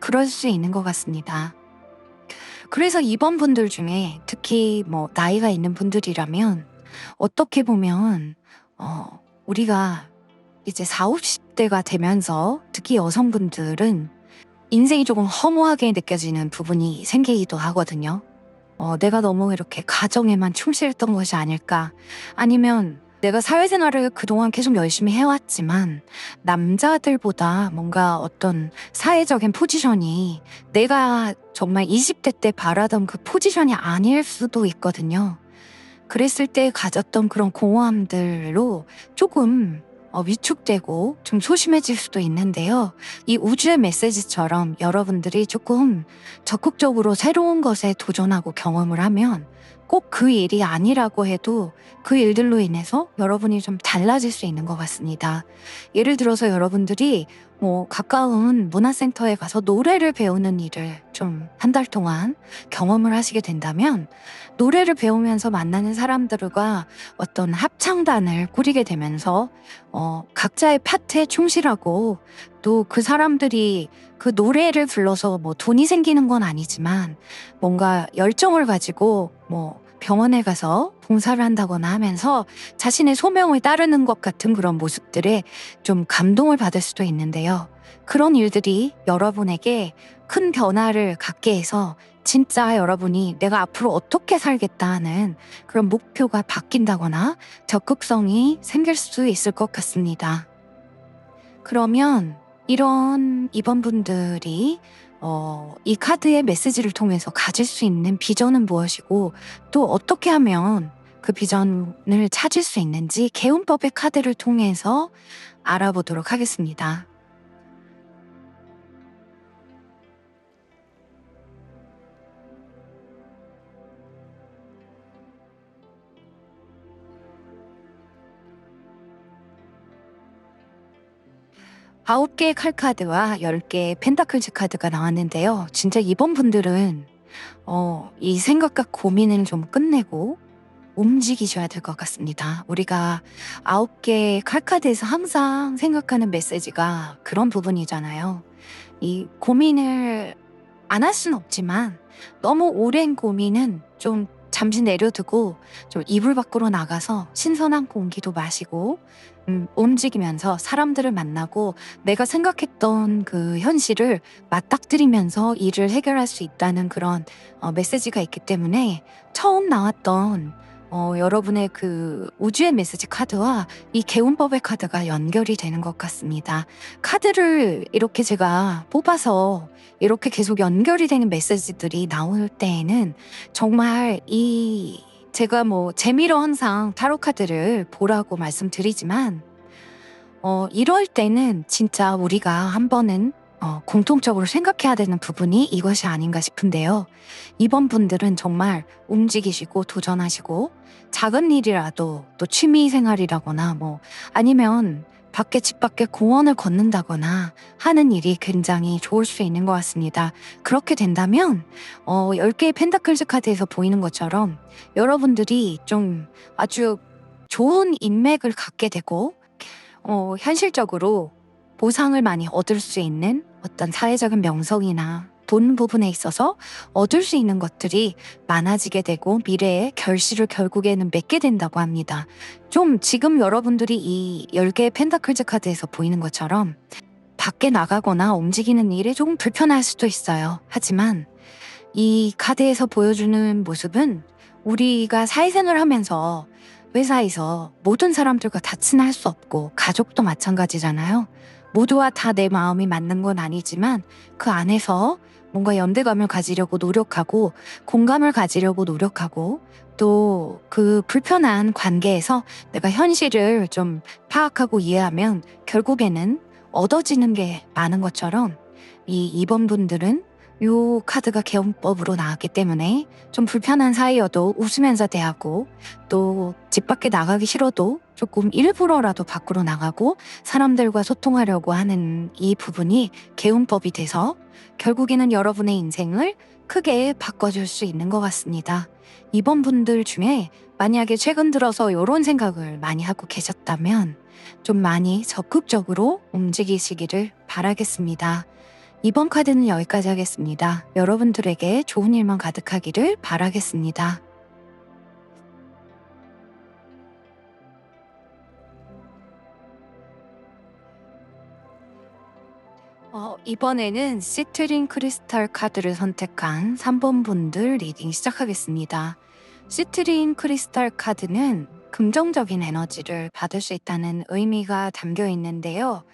그럴 수 있는 것 같습니다. 그래서 이번 분들 중에 특히 나이가 있는 분들이라면 어떻게 보면 우리가 이제 40, 50대가 되면서 특히 여성분들은 인생이 조금 허무하게 느껴지는 부분이 생기기도 하거든요. 내가 너무 이렇게 가정에만 충실했던 것이 아닐까, 아니면 내가 사회생활을 그동안 계속 열심히 해왔지만 남자들보다 뭔가 어떤 사회적인 포지션이 내가 정말 20대 때 바라던 그 포지션이 아닐 수도 있거든요. 그랬을 때 가졌던 그런 공허함들로 조금 위축되고 좀 소심해질 수도 있는데요. 이 우주의 메시지처럼 여러분들이 조금 적극적으로 새로운 것에 도전하고 경험을 하면 꼭 그 일이 아니라고 해도 그 일들로 인해서 여러분이 좀 달라질 수 있는 것 같습니다. 예를 들어서 여러분들이 뭐 가까운 문화센터에 가서 노래를 배우는 일을 좀 한 달 동안 경험을 하시게 된다면 노래를 배우면서 만나는 사람들과 어떤 합창단을 꾸리게 되면서 각자의 파트에 충실하고 또 그 사람들이 그 노래를 불러서 뭐 돈이 생기는 건 아니지만 뭔가 열정을 가지고 뭐 병원에 가서 봉사를 한다거나 하면서 자신의 소명을 따르는 것 같은 그런 모습들에 좀 감동을 받을 수도 있는데요. 그런 일들이 여러분에게 큰 변화를 갖게 해서 진짜 여러분이 내가 앞으로 어떻게 살겠다 하는 그런 목표가 바뀐다거나 적극성이 생길 수 있을 것 같습니다. 그러면 이런 입원분들이 이 카드의 메시지를 통해서 가질 수 있는 비전은 무엇이고 또 어떻게 하면 그 비전을 찾을 수 있는지 개운법의 카드를 통해서 알아보도록 하겠습니다. 아홉 개의 칼카드와 10개의 펜타클즈 카드가 나왔는데요. 진짜 이번 분들은 이 생각과 고민을 좀 끝내고 움직이셔야 될 것 같습니다. 우리가 9개의 칼카드에서 항상 생각하는 메시지가 그런 부분이잖아요. 이 고민을 안 할 수는 없지만 너무 오랜 고민은 좀 잠시 내려두고 좀 이불 밖으로 나가서 신선한 공기도 마시고 움직이면서 사람들을 만나고 내가 생각했던 그 현실을 맞닥뜨리면서 일을 해결할 수 있다는 그런 메시지가 있기 때문에 처음 나왔던 여러분의 그 우주의 메시지 카드와 이 개운법의 카드가 연결이 되는 것 같습니다. 카드를 이렇게 제가 뽑아서 이렇게 계속 연결이 되는 메시지들이 나올 때에는 정말 제가 뭐 재미로 항상 타로 카드를 보라고 말씀드리지만 이럴 때는 진짜 우리가 한 번은 공통적으로 생각해야 되는 부분이 이것이 아닌가 싶은데요. 이번 분들은 정말 움직이시고 도전하시고 작은 일이라도 또 취미 생활이라거나 뭐 아니면 집 밖에 공원을 걷는다거나 하는 일이 굉장히 좋을 수 있는 것 같습니다. 그렇게 된다면 10개의 펜타클즈 카드에서 보이는 것처럼 여러분들이 좀 아주 좋은 인맥을 갖게 되고 현실적으로 보상을 많이 얻을 수 있는 어떤 사회적인 명성이나 돈 부분에 있어서 얻을 수 있는 것들이 많아지게 되고 미래의 결실을 결국에는 맺게 된다고 합니다. 좀 지금 여러분들이 이 10개의 펜타클즈 카드에서 보이는 것처럼 밖에 나가거나 움직이는 일이 조금 불편할 수도 있어요. 하지만 이 카드에서 보여주는 모습은 우리가 사회생활을 하면서 회사에서 모든 사람들과 다 친할 수 없고 가족도 마찬가지잖아요. 모두와 다 내 마음이 맞는 건 아니지만 그 안에서 뭔가 연대감을 가지려고 노력하고 공감을 가지려고 노력하고 또 그 불편한 관계에서 내가 현실을 좀 파악하고 이해하면 결국에는 얻어지는 게 많은 것처럼 이 2번 분들은 요 카드가 개운법으로 나왔기 때문에 좀 불편한 사이여도 웃으면서 대하고 또 집 밖에 나가기 싫어도 조금 일부러라도 밖으로 나가고 사람들과 소통하려고 하는 이 부분이 개운법이 돼서 결국에는 여러분의 인생을 크게 바꿔줄 수 있는 것 같습니다. 이번 분들 중에 만약에 최근 들어서 이런 생각을 많이 하고 계셨다면 좀 많이 적극적으로 움직이시기를 바라겠습니다. 이번 카드는 여기까지 하겠습니다. 여러분들에게 좋은 일만 가득하기를 바라겠습니다. 이번에는 시트린 크리스탈 카드를 선택한 3번 분들 리딩 시작하겠습니다. 시트린 크리스탈 카드는 긍정적인 에너지를 받을 수 있다는 의미가 담겨 있는데요.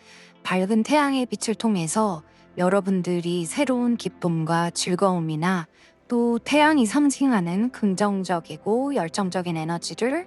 밝은 태양의 빛을 통해서 여러분들이 새로운 기쁨과 즐거움이나 또 태양이 상징하는 긍정적이고 열정적인 에너지를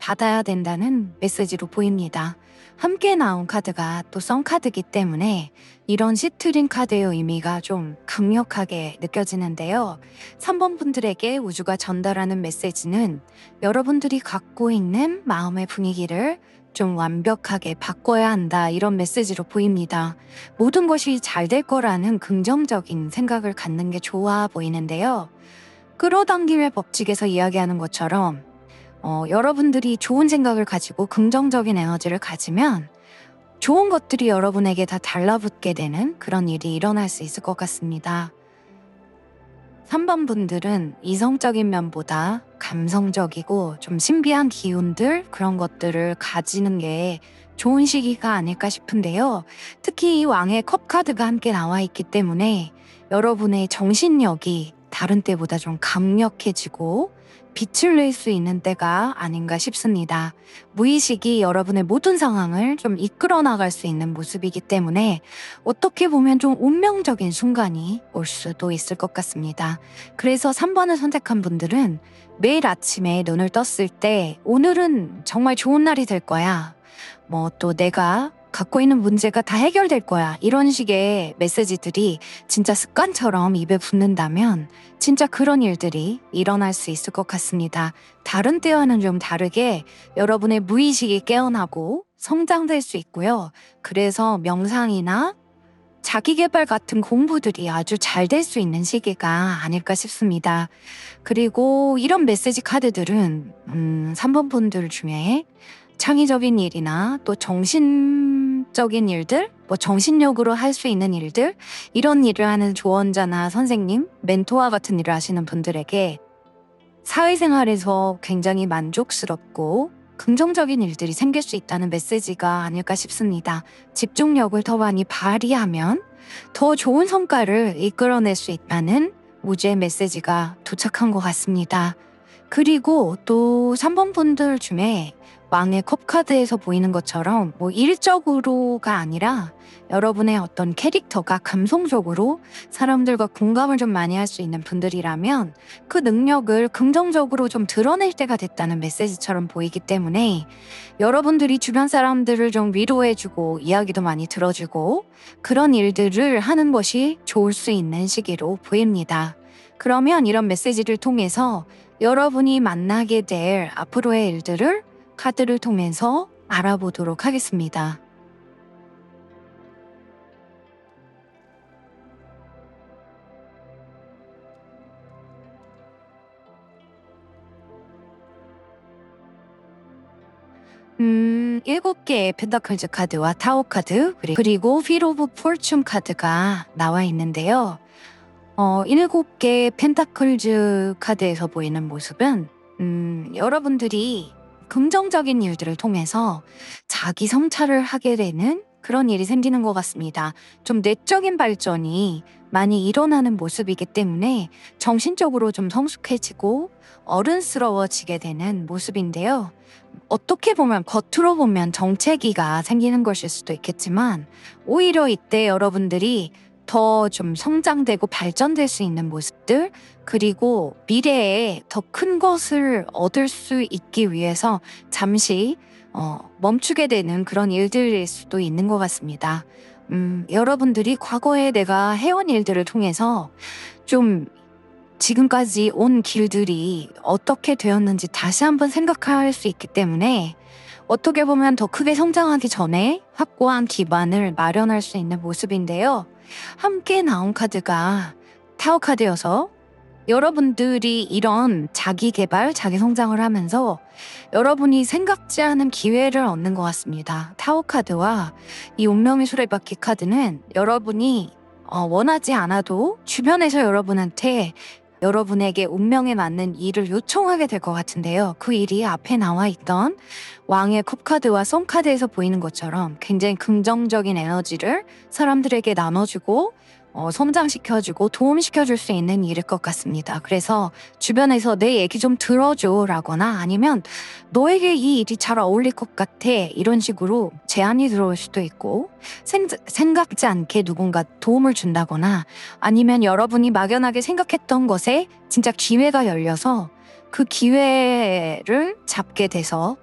받아야 된다는 메시지로 보입니다. 함께 나온 카드가 또 썬카드이기 때문에 이런 시트링 카드의 의미가 좀 강력하게 느껴지는데요. 3번 분들에게 우주가 전달하는 메시지는 여러분들이 갖고 있는 마음의 분위기를 좀 완벽하게 바꿔야 한다, 이런 메시지로 보입니다. 모든 것이 잘 될 거라는 긍정적인 생각을 갖는 게 좋아 보이는데요. 끌어당김의 법칙에서 이야기하는 것처럼 여러분들이 좋은 생각을 가지고 긍정적인 에너지를 가지면 좋은 것들이 여러분에게 다 달라붙게 되는 그런 일이 일어날 수 있을 것 같습니다. 3번 분들은 이성적인 면보다 감성적이고 좀 신비한 기운들, 그런 것들을 가지는 게 좋은 시기가 아닐까 싶은데요. 특히 이 왕의 컵 카드가 함께 나와 있기 때문에 여러분의 정신력이 다른 때보다 좀 강력해지고 빛을 낼 수 있는 때가 아닌가 싶습니다. 무의식이 여러분의 모든 상황을 좀 이끌어 나갈 수 있는 모습이기 때문에 어떻게 보면 좀 운명적인 순간이 올 수도 있을 것 같습니다. 그래서 3번을 선택한 분들은 매일 아침에 눈을 떴을 때 오늘은 정말 좋은 날이 될 거야, 또 내가 갖고 있는 문제가 다 해결될 거야, 이런 식의 메시지들이 진짜 습관처럼 입에 붙는다면 진짜 그런 일들이 일어날 수 있을 것 같습니다. 다른 때와는 좀 다르게 여러분의 무의식이 깨어나고 성장될 수 있고요. 그래서 명상이나 자기계발 같은 공부들이 아주 잘 될 수 있는 시기가 아닐까 싶습니다. 그리고 이런 메시지 카드들은 3번 분들 중에 창의적인 일이나 또 정신적인 일들, 정신력으로 할 수 있는 일들, 이런 일을 하는 조언자나 선생님, 멘토와 같은 일을 하시는 분들에게 사회생활에서 굉장히 만족스럽고 긍정적인 일들이 생길 수 있다는 메시지가 아닐까 싶습니다. 집중력을 더 많이 발휘하면 더 좋은 성과를 이끌어낼 수 있다는 우주의 메시지가 도착한 것 같습니다. 그리고 또 3번 분들 중에 왕의 컵 카드에서 보이는 것처럼 일적으로가 아니라 여러분의 어떤 캐릭터가 감성적으로 사람들과 공감을 좀 많이 할 수 있는 분들이라면 그 능력을 긍정적으로 좀 드러낼 때가 됐다는 메시지처럼 보이기 때문에 여러분들이 주변 사람들을 좀 위로해주고 이야기도 많이 들어주고 그런 일들을 하는 것이 좋을 수 있는 시기로 보입니다. 그러면 이런 메시지를 통해서 여러분이 만나게 될 앞으로의 일들을 카드를 통해서 알아보도록 하겠습니다. 일곱 개의 펜타클즈 카드와 타워 카드, 그리고 휠 오브 포춘 카드가 나와 있는데요. 일곱 개의 펜타클즈 카드에서 보이는 모습은 여러분들이 긍정적인 일들을 통해서 자기 성찰을 하게 되는 그런 일이 생기는 것 같습니다. 좀 내적인 발전이 많이 일어나는 모습이기 때문에 정신적으로 좀 성숙해지고 어른스러워지게 되는 모습인데요. 어떻게 보면 겉으로 보면 정체기가 생기는 것일 수도 있겠지만 오히려 이때 여러분들이 더 좀 성장되고 발전될 수 있는 모습들, 그리고 미래에 더 큰 것을 얻을 수 있기 위해서 잠시 멈추게 되는 그런 일들일 수도 있는 것 같습니다. 여러분들이 과거에 내가 해온 일들을 통해서 좀 지금까지 온 길들이 어떻게 되었는지 다시 한번 생각할 수 있기 때문에 어떻게 보면 더 크게 성장하기 전에 확고한 기반을 마련할 수 있는 모습인데요. 함께 나온 카드가 타워 카드여서 여러분들이 이런 자기 개발, 자기 성장을 하면서 여러분이 생각지 않은 기회를 얻는 것 같습니다. 타워 카드와 이 운명의 수레바퀴 카드는 여러분이 원하지 않아도 주변에서 여러분한테 여러분에게 운명에 맞는 일을 요청하게 될 것 같은데요. 그 일이 앞에 나와 있던 왕의 컵 카드와 선 카드에서 보이는 것처럼 굉장히 긍정적인 에너지를 사람들에게 나눠주고 성장시켜주고 도움시켜줄 수 있는 일일 것 같습니다. 그래서 주변에서 내 얘기 좀 들어줘 라거나 아니면 너에게 이 일이 잘 어울릴 것 같아, 이런 식으로 제안이 들어올 수도 있고, 생각지 않게 누군가 도움을 준다거나 아니면 여러분이 막연하게 생각했던 것에 진짜 기회가 열려서 그 기회를 잡게 돼서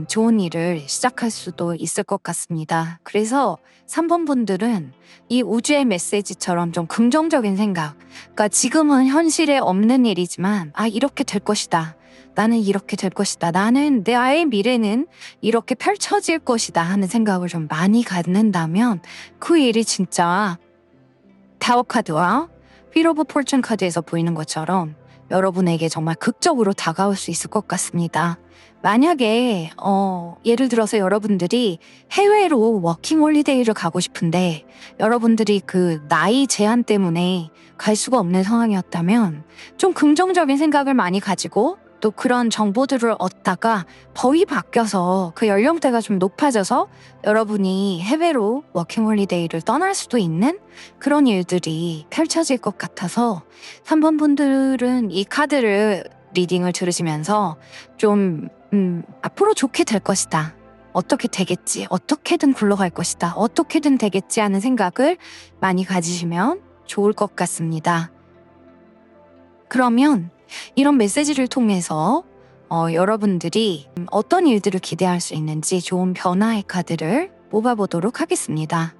좋은 일을 시작할 수도 있을 것 같습니다. 그래서 3번 분들은 이 우주의 메시지처럼 좀 긍정적인 생각, 그러니까 지금은 현실에 없는 일이지만 이렇게 될 것이다. 나는 이렇게 될 것이다. 나는 내 아이의 미래는 이렇게 펼쳐질 것이다 하는 생각을 좀 많이 갖는다면 그 일이 진짜 타워 카드와 휠 오브 포춘 카드에서 보이는 것처럼 여러분에게 정말 극적으로 다가올 수 있을 것 같습니다. 만약에 예를 들어서 여러분들이 해외로 워킹 홀리데이를 가고 싶은데 여러분들이 그 나이 제한 때문에 갈 수가 없는 상황이었다면 좀 긍정적인 생각을 많이 가지고 또 그런 정보들을 얻다가 법이 바뀌어서 그 연령대가 좀 높아져서 여러분이 해외로 워킹 홀리데이를 떠날 수도 있는 그런 일들이 펼쳐질 것 같아서 3번 분들은 이 카드를 리딩을 들으시면서 좀 앞으로 좋게 될 것이다. 어떻게 되겠지. 어떻게든 굴러갈 것이다. 어떻게든 되겠지 하는 생각을 많이 가지시면 좋을 것 같습니다. 그러면 이런 메시지를 통해서 여러분들이 어떤 일들을 기대할 수 있는지 좋은 변화의 카드를 뽑아보도록 하겠습니다.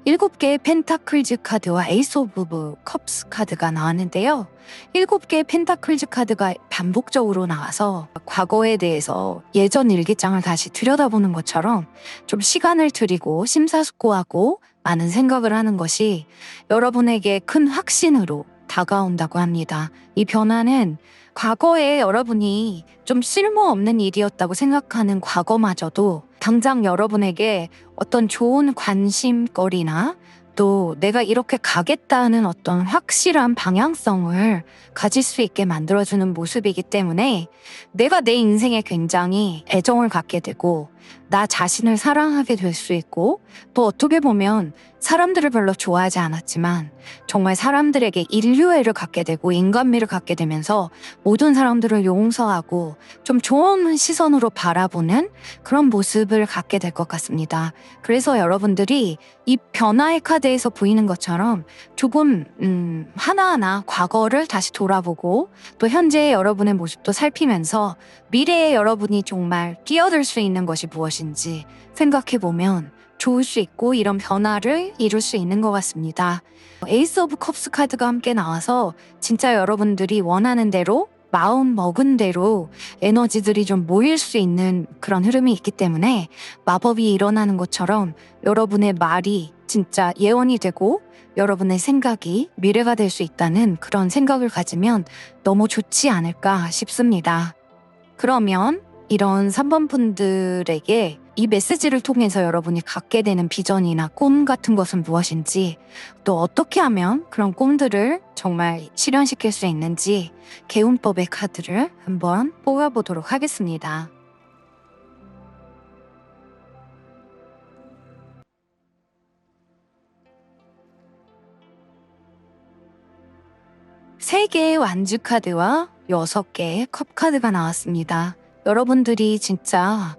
일곱 개의 펜타클즈 카드와 에이스 오브 컵스 카드가 나왔는데요. 7개의 펜타클즈 카드가 반복적으로 나와서 과거에 대해서 예전 일기장을 다시 들여다보는 것처럼 좀 시간을 들이고 심사숙고하고 많은 생각을 하는 것이 여러분에게 큰 확신으로 다가온다고 합니다. 이 변화는 과거에 여러분이 좀 쓸모없는 일이었다고 생각하는 과거마저도 당장 여러분에게 어떤 좋은 관심거리나 또 내가 이렇게 가겠다는 어떤 확실한 방향성을 가질 수 있게 만들어주는 모습이기 때문에 내가 내 인생에 굉장히 애정을 갖게 되고 나 자신을 사랑하게 될 수 있고 또 어떻게 보면 사람들을 별로 좋아하지 않았지만 정말 사람들에게 인류애를 갖게 되고 인간미를 갖게 되면서 모든 사람들을 용서하고 좀 좋은 시선으로 바라보는 그런 모습을 갖게 될 것 같습니다. 그래서 여러분들이 이 변화의 카드에서 보이는 것처럼 조금 하나하나 과거를 다시 돌아보고 또 현재의 여러분의 모습도 살피면서 미래의 여러분이 정말 뛰어들 수 있는 것이 무엇인지 생각해보면 좋을 수 있고 이런 변화를 이룰 수 있는 것 같습니다. 에이스 오브 컵스 카드가 함께 나와서 진짜 여러분들이 원하는 대로 마음 먹은 대로 에너지들이 좀 모일 수 있는 그런 흐름이 있기 때문에 마법이 일어나는 것처럼 여러분의 말이 진짜 예언이 되고 여러분의 생각이 미래가 될 수 있다는 그런 생각을 가지면 너무 좋지 않을까 싶습니다. 그러면 이런 3번 분들에게 이 메시지를 통해서 여러분이 갖게 되는 비전이나 꿈 같은 것은 무엇인지 또 어떻게 하면 그런 꿈들을 정말 실현시킬 수 있는지 개운법의 카드를 한번 뽑아보도록 하겠습니다. 세 개의 완주 카드와 6개의 컵 카드가 나왔습니다. 여러분들이 진짜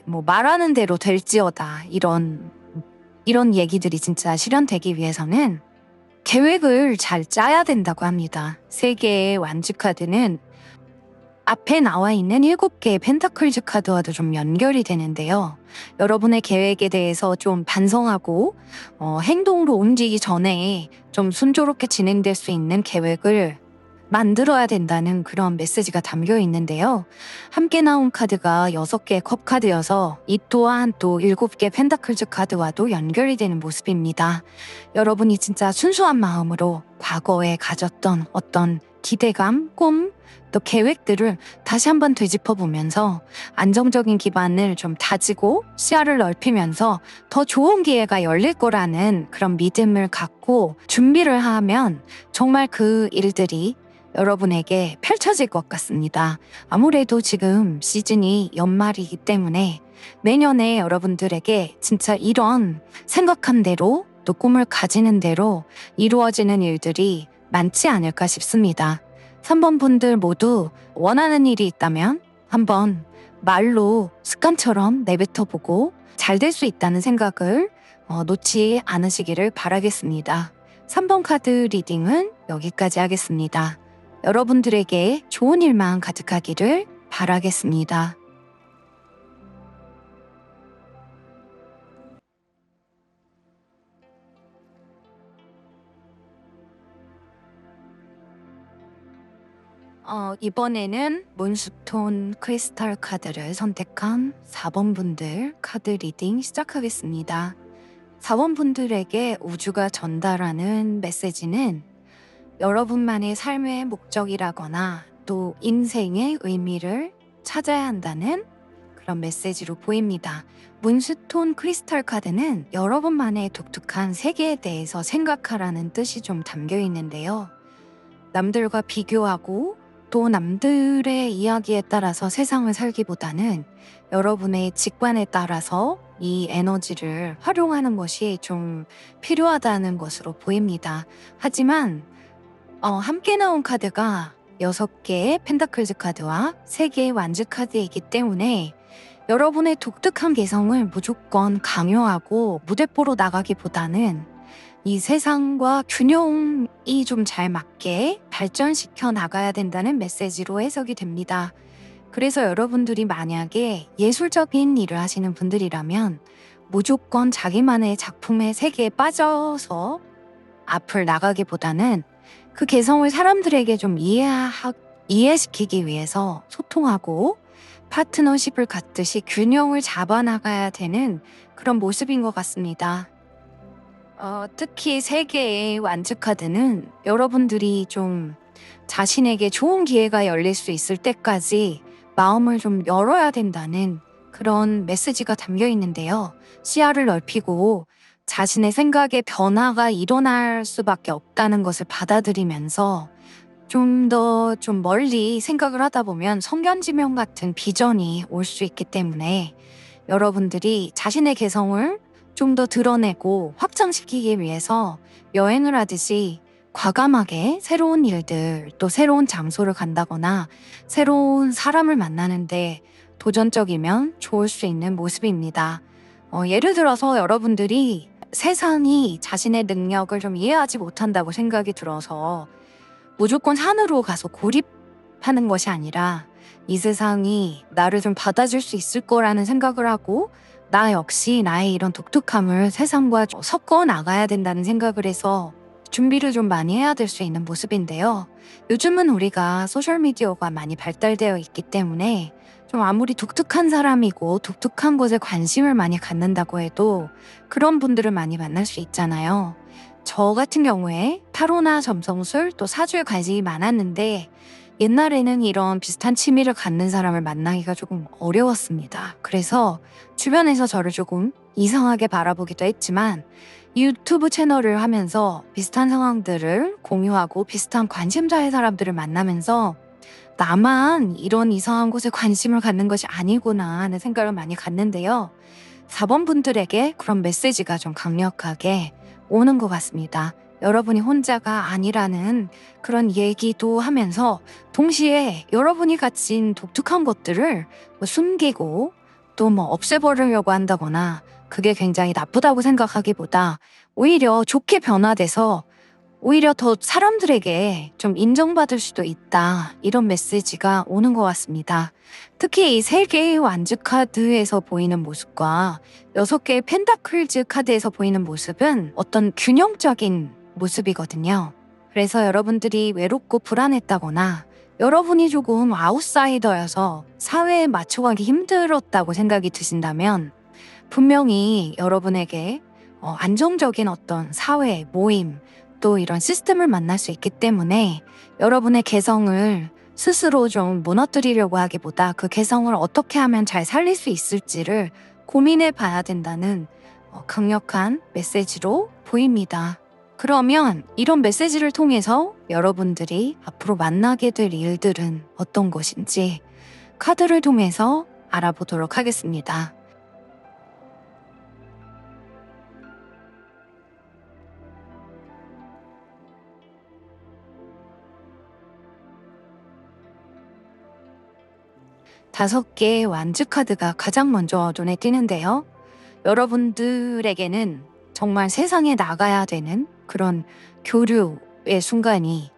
말하는 대로 될지어다 이런 얘기들이 진짜 실현되기 위해서는 계획을 잘 짜야 된다고 합니다. 3개의 완주 카드는 앞에 나와 있는 7개의 펜타클즈 카드와도 좀 연결이 되는데요. 여러분의 계획에 대해서 좀 반성하고 행동으로 옮기기 전에 좀 순조롭게 진행될 수 있는 계획을 만들어야 된다는 그런 메시지가 담겨 있는데요. 함께 나온 카드가 6개의 컵 카드여서 이 또한 또 7개 펜타클즈 카드와도 연결이 되는 모습입니다. 여러분이 진짜 순수한 마음으로 과거에 가졌던 어떤 기대감, 꿈, 또 계획들을 다시 한번 되짚어 보면서 안정적인 기반을 좀 다지고 시야를 넓히면서 더 좋은 기회가 열릴 거라는 그런 믿음을 갖고 준비를 하면 정말 그 일들이 여러분에게 펼쳐질 것 같습니다. 아무래도 지금 시즌이 연말이기 때문에 내년에 여러분들에게 진짜 이런 생각한 대로 또 꿈을 가지는 대로 이루어지는 일들이 많지 않을까 싶습니다. 3번 분들 모두 원하는 일이 있다면 한번 말로 습관처럼 내뱉어보고 잘 될 수 있다는 생각을 놓지 않으시기를 바라겠습니다. 3번 카드 리딩은 여기까지 하겠습니다. 여러분들에게 좋은 일만 가득하기를 바라겠습니다. 이번에는 문스톤 크리스탈 카드를 선택한 4번 분들 카드 리딩 시작하겠습니다. 4번 분들에게 우주가 전달하는 메시지는 여러분만의 삶의 목적이라거나 또 인생의 의미를 찾아야 한다는 그런 메시지로 보입니다. 문스톤 크리스탈 카드는 여러분만의 독특한 세계에 대해서 생각하라는 뜻이 좀 담겨 있는데요. 남들과 비교하고 또 남들의 이야기에 따라서 세상을 살기보다는 여러분의 직관에 따라서 이 에너지를 활용하는 것이 좀 필요하다는 것으로 보입니다. 하지만 함께 나온 카드가 6개의 펜타클즈 카드와 3개의 완즈 카드이기 때문에 여러분의 독특한 개성을 무조건 강요하고 무대뽀로 나가기보다는 이 세상과 균형이 좀 잘 맞게 발전시켜 나가야 된다는 메시지로 해석이 됩니다. 그래서 여러분들이 만약에 예술적인 일을 하시는 분들이라면 무조건 자기만의 작품의 세계에 빠져서 앞을 나가기보다는 그 개성을 사람들에게 좀 이해시키기 위해서 소통하고 파트너십을 갖듯이 균형을 잡아나가야 되는 그런 모습인 것 같습니다. 특히 3개의 완즈 카드는 여러분들이 좀 자신에게 좋은 기회가 열릴 수 있을 때까지 마음을 좀 열어야 된다는 그런 메시지가 담겨 있는데요. 시야를 넓히고 자신의 생각에 변화가 일어날 수밖에 없다는 것을 받아들이면서 좀 더 좀 멀리 생각을 하다 보면 성견지명 같은 비전이 올 수 있기 때문에 여러분들이 자신의 개성을 좀 더 드러내고 확장시키기 위해서 여행을 하듯이 과감하게 새로운 일들 또 새로운 장소를 간다거나 새로운 사람을 만나는데 도전적이면 좋을 수 있는 모습입니다. 예를 들어서 여러분들이 세상이 자신의 능력을 좀 이해하지 못한다고 생각이 들어서 무조건 산으로 가서 고립하는 것이 아니라 이 세상이 나를 좀 받아줄 수 있을 거라는 생각을 하고 나 역시 나의 이런 독특함을 세상과 섞어 나가야 된다는 생각을 해서 준비를 좀 많이 해야 될 수 있는 모습인데요. 요즘은 우리가 소셜미디어가 많이 발달되어 있기 때문에 좀 아무리 독특한 사람이고 독특한 것에 관심을 많이 갖는다고 해도 그런 분들을 많이 만날 수 있잖아요. 저 같은 경우에 타로나 점성술 또 사주에 관심이 많았는데 옛날에는 이런 비슷한 취미를 갖는 사람을 만나기가 조금 어려웠습니다. 그래서 주변에서 저를 조금 이상하게 바라보기도 했지만 유튜브 채널을 하면서 비슷한 상황들을 공유하고 비슷한 관심사의 사람들을 만나면서 나만 이런 이상한 곳에 관심을 갖는 것이 아니구나 하는 생각을 많이 갖는데요. 4번 분들에게 그런 메시지가 좀 강력하게 오는 것 같습니다. 여러분이 혼자가 아니라는 그런 얘기도 하면서 동시에 여러분이 가진 독특한 것들을 숨기고 또 없애버리려고 한다거나 그게 굉장히 나쁘다고 생각하기보다 오히려 좋게 변화돼서 오히려 더 사람들에게 좀 인정받을 수도 있다. 이런 메시지가 오는 것 같습니다. 특히 이 3개의 완즈 카드에서 보이는 모습과 6개의 펜타클즈 카드에서 보이는 모습은 어떤 균형적인 모습이거든요. 그래서 여러분들이 외롭고 불안했다거나 여러분이 조금 아웃사이더여서 사회에 맞춰가기 힘들었다고 생각이 드신다면 분명히 여러분에게 안정적인 어떤 사회, 모임, 또 이런 시스템을 만날 수 있기 때문에 여러분의 개성을 스스로 좀 무너뜨리려고 하기보다 그 개성을 어떻게 하면 잘 살릴 수 있을지를 고민해 봐야 된다는 강력한 메시지로 보입니다. 그러면 이런 메시지를 통해서 여러분들이 앞으로 만나게 될 일들은 어떤 것인지 카드를 통해서 알아보도록 하겠습니다. 다섯 개의 완즈 카드가 가장 먼저 눈에 띄는데요. 여러분들에게는 정말 세상에 나가야 되는 그런 교류의 순간이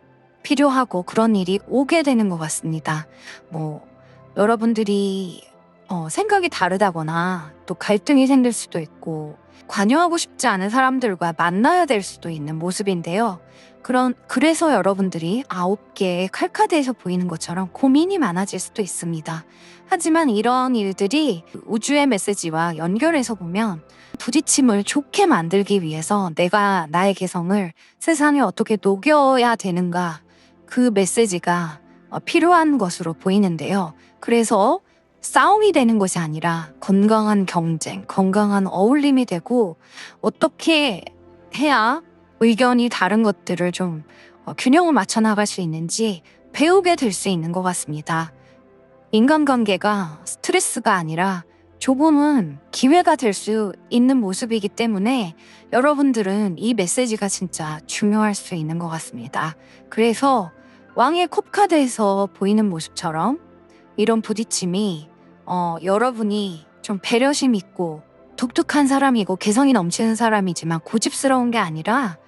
필요하고 그런 일이 오게 되는 것 같습니다. 뭐 여러분들이 생각이 다르다거나 또 갈등이 생길 수도 있고 관여하고 싶지 않은 사람들과 만나야 될 수도 있는 모습인데요. 그래서 여러분들이 9개의 칼카드에서 보이는 것처럼 고민이 많아질 수도 있습니다. 하지만 이런 일들이 우주의 메시지와 연결해서 보면 부딪힘을 좋게 만들기 위해서 내가 나의 개성을 세상에 어떻게 녹여야 되는가, 그 메시지가 필요한 것으로 보이는데요. 그래서 싸움이 되는 것이 아니라 건강한 경쟁, 건강한 어울림이 되고 어떻게 해야 의견이 다른 것들을 좀 균형을 맞춰 나갈 수 있는지 배우게 될 수 있는 것 같습니다. 인간관계가 스트레스가 아니라 조금은 기회가 될 수 있는 모습이기 때문에 여러분들은 이 메시지가 진짜 중요할 수 있는 것 같습니다. 그래서 왕의 컵카드에서 보이는 모습처럼 이런 부딪힘이 여러분이 좀 배려심 있고 독특한 사람이고 개성이 넘치는 사람이지만 고집스러운 게 아니라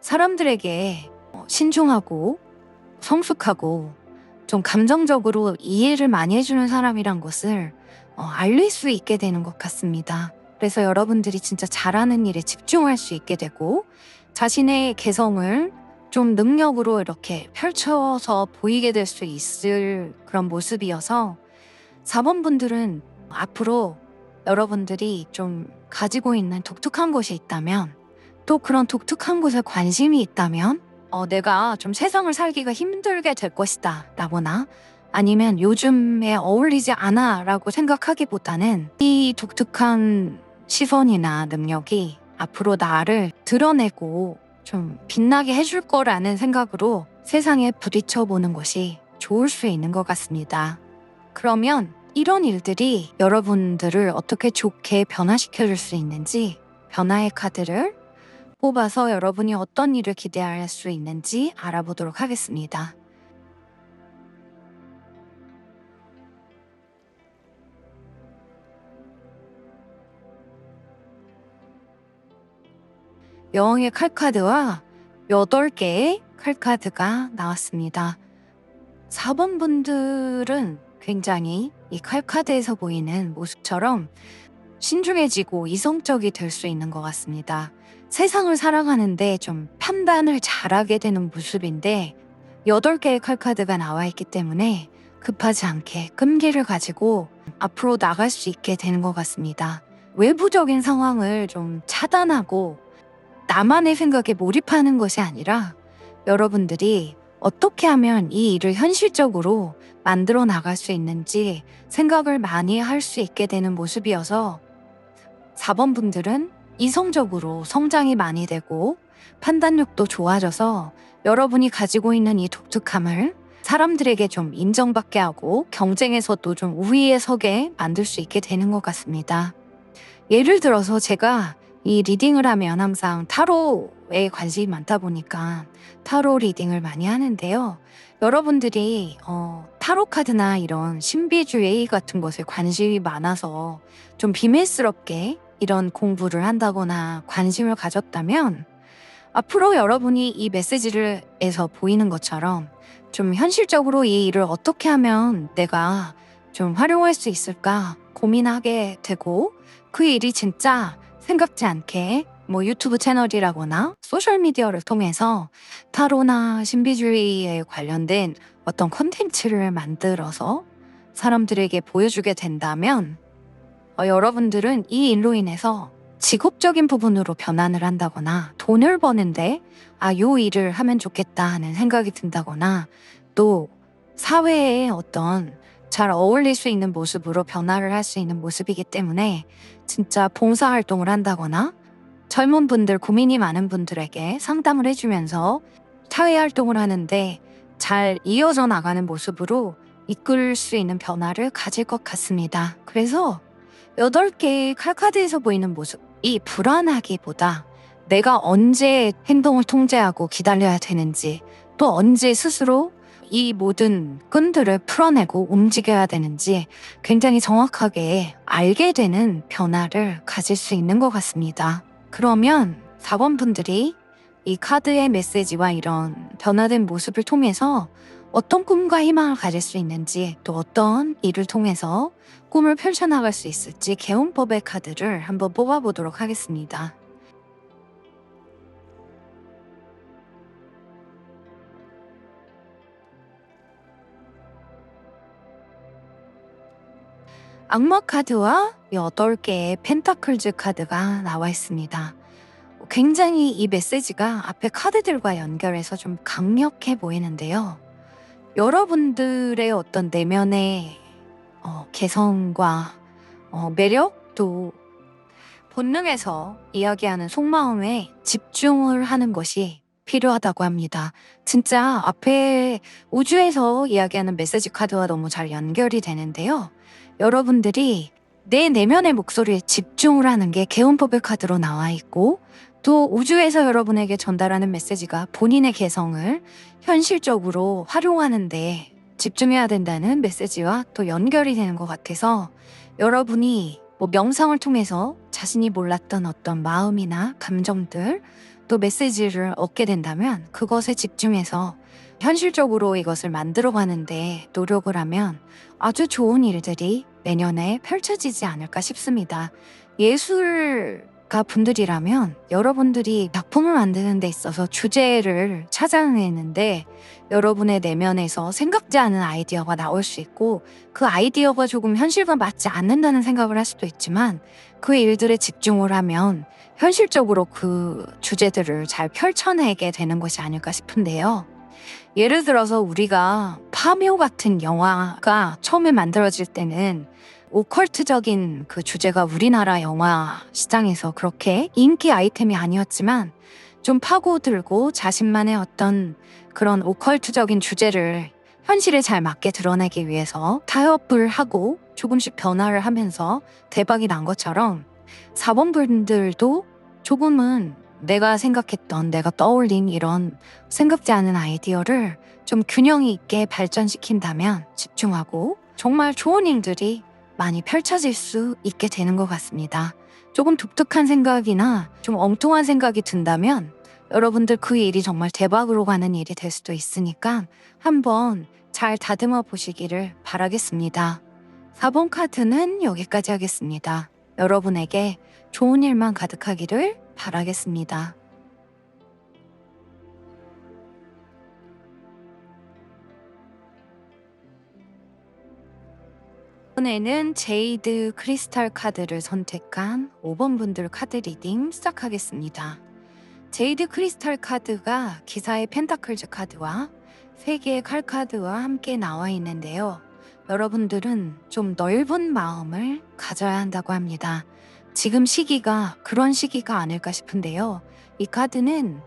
사람들에게 신중하고 성숙하고 좀 감정적으로 이해를 많이 해주는 사람이란 것을 알릴 수 있게 되는 것 같습니다. 그래서 여러분들이 진짜 잘하는 일에 집중할 수 있게 되고 자신의 개성을 좀 능력으로 이렇게 펼쳐서 보이게 될 수 있을 그런 모습이어서 4번 분들은 앞으로 여러분들이 좀 가지고 있는 독특한 것이 있다면 또 그런 독특한 것에 관심이 있다면 내가 좀 세상을 살기가 힘들게 될 것이다 라거나 아니면 요즘에 어울리지 않아 라고 생각하기보다는 이 독특한 시선이나 능력이 앞으로 나를 드러내고 좀 빛나게 해줄 거라는 생각으로 세상에 부딪혀보는 것이 좋을 수 있는 것 같습니다. 그러면 이런 일들이 여러분들을 어떻게 좋게 변화시켜줄 수 있는지 변화의 카드를 뽑아서 여러분이 어떤 일을 기대할 수 있는지 알아보도록 하겠습니다. 여왕의 칼카드와 8개의 칼카드가 나왔습니다. 4번 분들은 굉장히 이 칼카드에서 보이는 모습처럼 신중해지고 이성적이 될 수 있는 것 같습니다. 세상을 살아가는데 좀 판단을 잘하게 되는 모습인데 8개의 칼카드가 나와 있기 때문에 급하지 않게 끈기를 가지고 앞으로 나갈 수 있게 되는 것 같습니다. 외부적인 상황을 좀 차단하고 나만의 생각에 몰입하는 것이 아니라 여러분들이 어떻게 하면 이 일을 현실적으로 만들어 나갈 수 있는지 생각을 많이 할 수 있게 되는 모습이어서 4번 분들은 이성적으로 성장이 많이 되고 판단력도 좋아져서 여러분이 가지고 있는 이 독특함을 사람들에게 좀 인정받게 하고 경쟁에서도 좀 우위에 서게 만들 수 있게 되는 것 같습니다. 예를 들어서 제가 이 리딩을 하면 항상 타로에 관심이 많다 보니까 타로 리딩을 많이 하는데요. 여러분들이 타로 카드나 이런 신비주의 같은 것에 관심이 많아서 좀 비밀스럽게 이런 공부를 한다거나 관심을 가졌다면 앞으로 여러분이 이 메시지에서 보이는 것처럼 좀 현실적으로 이 일을 어떻게 하면 내가 좀 활용할 수 있을까 고민하게 되고 그 일이 진짜 생각지 않게 뭐 유튜브 채널이라거나 소셜미디어를 통해서 타로나 신비주의에 관련된 어떤 콘텐츠를 만들어서 사람들에게 보여주게 된다면 여러분들은 이 일로 인해서 직업적인 부분으로 변환을 한다거나 돈을 버는데 요 일을 하면 좋겠다 하는 생각이 든다거나 또 사회에 어떤 잘 어울릴 수 있는 모습으로 변화를 할 수 있는 모습이기 때문에 진짜 봉사활동을 한다거나 젊은 분들, 고민이 많은 분들에게 상담을 해주면서 사회활동을 하는데 잘 이어져 나가는 모습으로 이끌 수 있는 변화를 가질 것 같습니다. 그래서 8개의 칼카드에서 보이는 모습이 불안하기보다 내가 언제 행동을 통제하고 기다려야 되는지 또 언제 스스로 이 모든 끈들을 풀어내고 움직여야 되는지 굉장히 정확하게 알게 되는 변화를 가질 수 있는 것 같습니다. 그러면 4번 분들이 이 카드의 메시지와 이런 변화된 모습을 통해서 어떤 꿈과 희망을 가질 수 있는지, 또 어떤 일을 통해서 꿈을 펼쳐나갈 수 있을지 개운법의 카드를 한번 뽑아보도록 하겠습니다. 악마 카드와 8개의 펜타클즈 카드가 나와 있습니다. 굉장히 이 메시지가 앞에 카드들과 연결해서 좀 강력해 보이는데요. 여러분들의 어떤 내면의 개성과 매력, 또 본능에서 이야기하는 속마음에 집중을 하는 것이 필요하다고 합니다. 진짜 앞에 우주에서 이야기하는 메시지 카드와 너무 잘 연결이 되는데요. 여러분들이 내 내면의 목소리에 집중을 하는 게 개운법의 카드로 나와 있고, 또 우주에서 여러분에게 전달하는 메시지가 본인의 개성을 현실적으로 활용하는데 집중해야 된다는 메시지와 또 연결이 되는 것 같아서, 여러분이 명상을 통해서 자신이 몰랐던 어떤 마음이나 감정들, 또 메시지를 얻게 된다면 그것에 집중해서 현실적으로 이것을 만들어가는데 노력을 하면 아주 좋은 일들이 내년에 펼쳐지지 않을까 싶습니다. 예술가 분들이라면 여러분들이 작품을 만드는 데 있어서 주제를 찾아내는데 여러분의 내면에서 생각지 않은 아이디어가 나올 수 있고, 그 아이디어가 조금 현실과 맞지 않는다는 생각을 할 수도 있지만 그 일들에 집중을 하면 현실적으로 그 주제들을 잘 펼쳐내게 되는 것이 아닐까 싶은데요. 예를 들어서 우리가 파묘 같은 영화가 처음에 만들어질 때는 오컬트적인 그 주제가 우리나라 영화 시장에서 그렇게 인기 아이템이 아니었지만, 좀 파고들고 자신만의 어떤 그런 오컬트적인 주제를 현실에 잘 맞게 드러내기 위해서 타협을 하고 조금씩 변화를 하면서 대박이 난 것처럼 4번 분들도 조금은 내가 생각했던, 내가 떠올린 이런 생각지 않은 아이디어를 좀 균형 있게 발전시킨다면 집중하고 정말 좋은 일들이 많이 펼쳐질 수 있게 되는 것 같습니다. 조금 독특한 생각이나 좀 엉뚱한 생각이 든다면 여러분들 그 일이 정말 대박으로 가는 일이 될 수도 있으니까 한번 잘 다듬어 보시기를 바라겠습니다. 4번 카드는 여기까지 하겠습니다. 여러분에게 좋은 일만 가득하기를 바라겠습니다. 이번에는 제이드 크리스탈 카드를 선택한 5번 분들 카드 리딩 시작하겠습니다. 제이드 크리스탈 카드가 기사의 펜타클즈 카드와 3개의 칼 카드와 함께 나와 있는데요. 여러분들은 좀 넓은 마음을 가져야 한다고 합니다. 지금 시기가 그런 시기가 아닐까 싶은데요. 이 카드는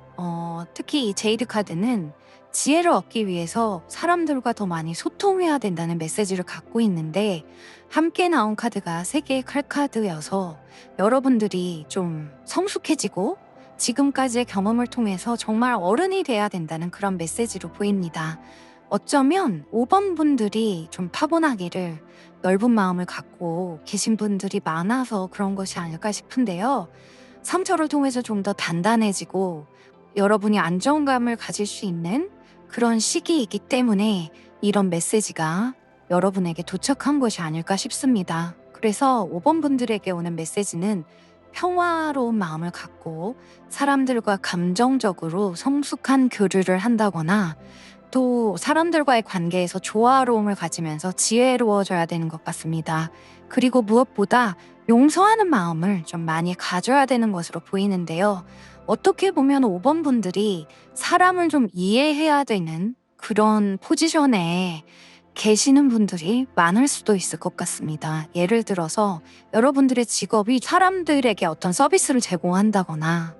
특히 이 제이드 카드는 지혜를 얻기 위해서 사람들과 더 많이 소통해야 된다는 메시지를 갖고 있는데, 함께 나온 카드가 3개의 칼 카드여서 여러분들이 좀 성숙해지고 지금까지의 경험을 통해서 정말 어른이 돼야 된다는 그런 메시지로 보입니다. 어쩌면 5번 분들이 좀 파보나기를 넓은 마음을 갖고 계신 분들이 많아서 그런 것이 아닐까 싶은데요. 상처를 통해서 좀 더 단단해지고 여러분이 안정감을 가질 수 있는 그런 시기이기 때문에 이런 메시지가 여러분에게 도착한 것이 아닐까 싶습니다. 그래서 5번 분들에게 오는 메시지는 평화로운 마음을 갖고 사람들과 감정적으로 성숙한 교류를 한다거나, 또 사람들과의 관계에서 조화로움을 가지면서 지혜로워져야 되는 것 같습니다. 그리고 무엇보다 용서하는 마음을 좀 많이 가져야 되는 것으로 보이는데요. 어떻게 보면 5번 분들이 사람을 좀 이해해야 되는 그런 포지션에 계시는 분들이 많을 수도 있을 것 같습니다. 예를 들어서 여러분들의 직업이 사람들에게 어떤 서비스를 제공한다거나,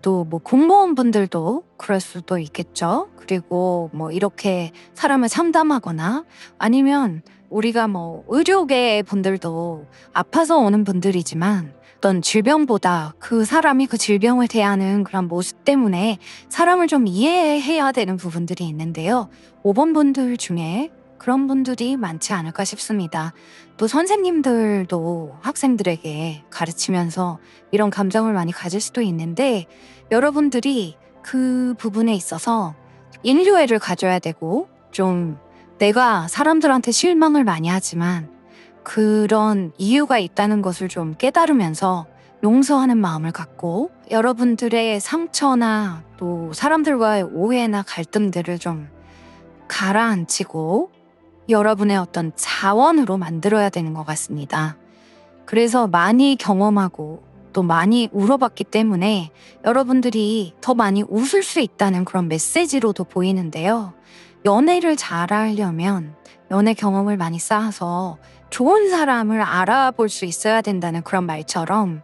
또 공무원분들도 그럴 수도 있겠죠. 그리고 이렇게 사람을 상담하거나, 아니면 우리가 의료계 분들도 아파서 오는 분들이지만 어떤 질병보다 그 사람이 그 질병을 대하는 그런 모습 때문에 사람을 좀 이해해야 되는 부분들이 있는데요. 5번 분들 중에 그런 분들이 많지 않을까 싶습니다. 또 선생님들도 학생들에게 가르치면서 이런 감정을 많이 가질 수도 있는데 여러분들이 그 부분에 있어서 인류애를 가져야 되고 좀 내가 사람들한테 실망을 많이 하지만 그런 이유가 있다는 것을 좀 깨달으면서 용서하는 마음을 갖고 여러분들의 상처나 또 사람들과의 오해나 갈등들을 좀 가라앉히고 여러분의 어떤 자원으로 만들어야 되는 것 같습니다. 그래서 많이 경험하고 또 많이 울어봤기 때문에 여러분들이 더 많이 웃을 수 있다는 그런 메시지로도 보이는데요. 연애를 잘하려면 연애 경험을 많이 쌓아서 좋은 사람을 알아볼 수 있어야 된다는 그런 말처럼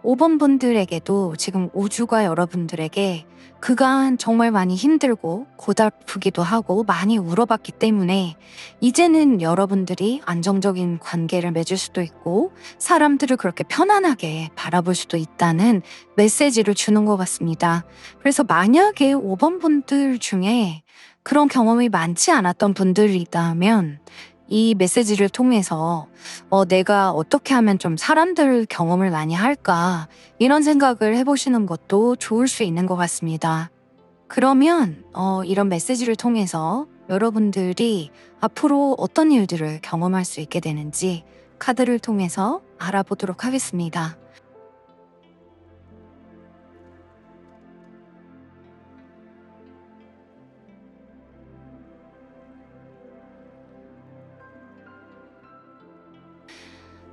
5번 분들에게도 지금 우주가 여러분들에게 그간 정말 많이 힘들고 고달프기도 하고 많이 울어봤기 때문에 이제는 여러분들이 안정적인 관계를 맺을 수도 있고 사람들을 그렇게 편안하게 바라볼 수도 있다는 메시지를 주는 것 같습니다. 그래서 만약에 5번 분들 중에 그런 경험이 많지 않았던 분들이 있다면 이 메시지를 통해서 내가 어떻게 하면 좀 사람들 경험을 많이 할까 이런 생각을 해보시는 것도 좋을 수 있는 것 같습니다. 그러면 이런 메시지를 통해서 여러분들이 앞으로 어떤 일들을 경험할 수 있게 되는지 카드를 통해서 알아보도록 하겠습니다.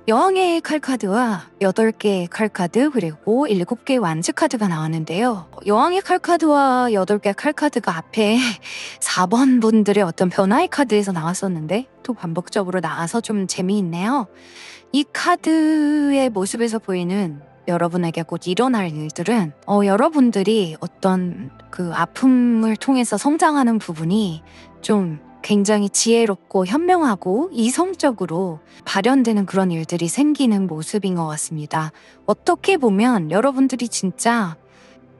여왕의 칼카드와 8개의 칼카드 그리고 7개의 완즈 카드가 나왔는데요. 여왕의 칼카드와 8개의 칼카드가 앞에 4번 분들의 어떤 변화의 카드에서 나왔었는데 또 반복적으로 나와서 좀 재미있네요. 이 카드의 모습에서 보이는 여러분에게 곧 일어날 일들은 여러분들이 어떤 그 아픔을 통해서 성장하는 부분이 좀 굉장히 지혜롭고 현명하고 이성적으로 발현되는 그런 일들이 생기는 모습인 것 같습니다. 어떻게 보면 여러분들이 진짜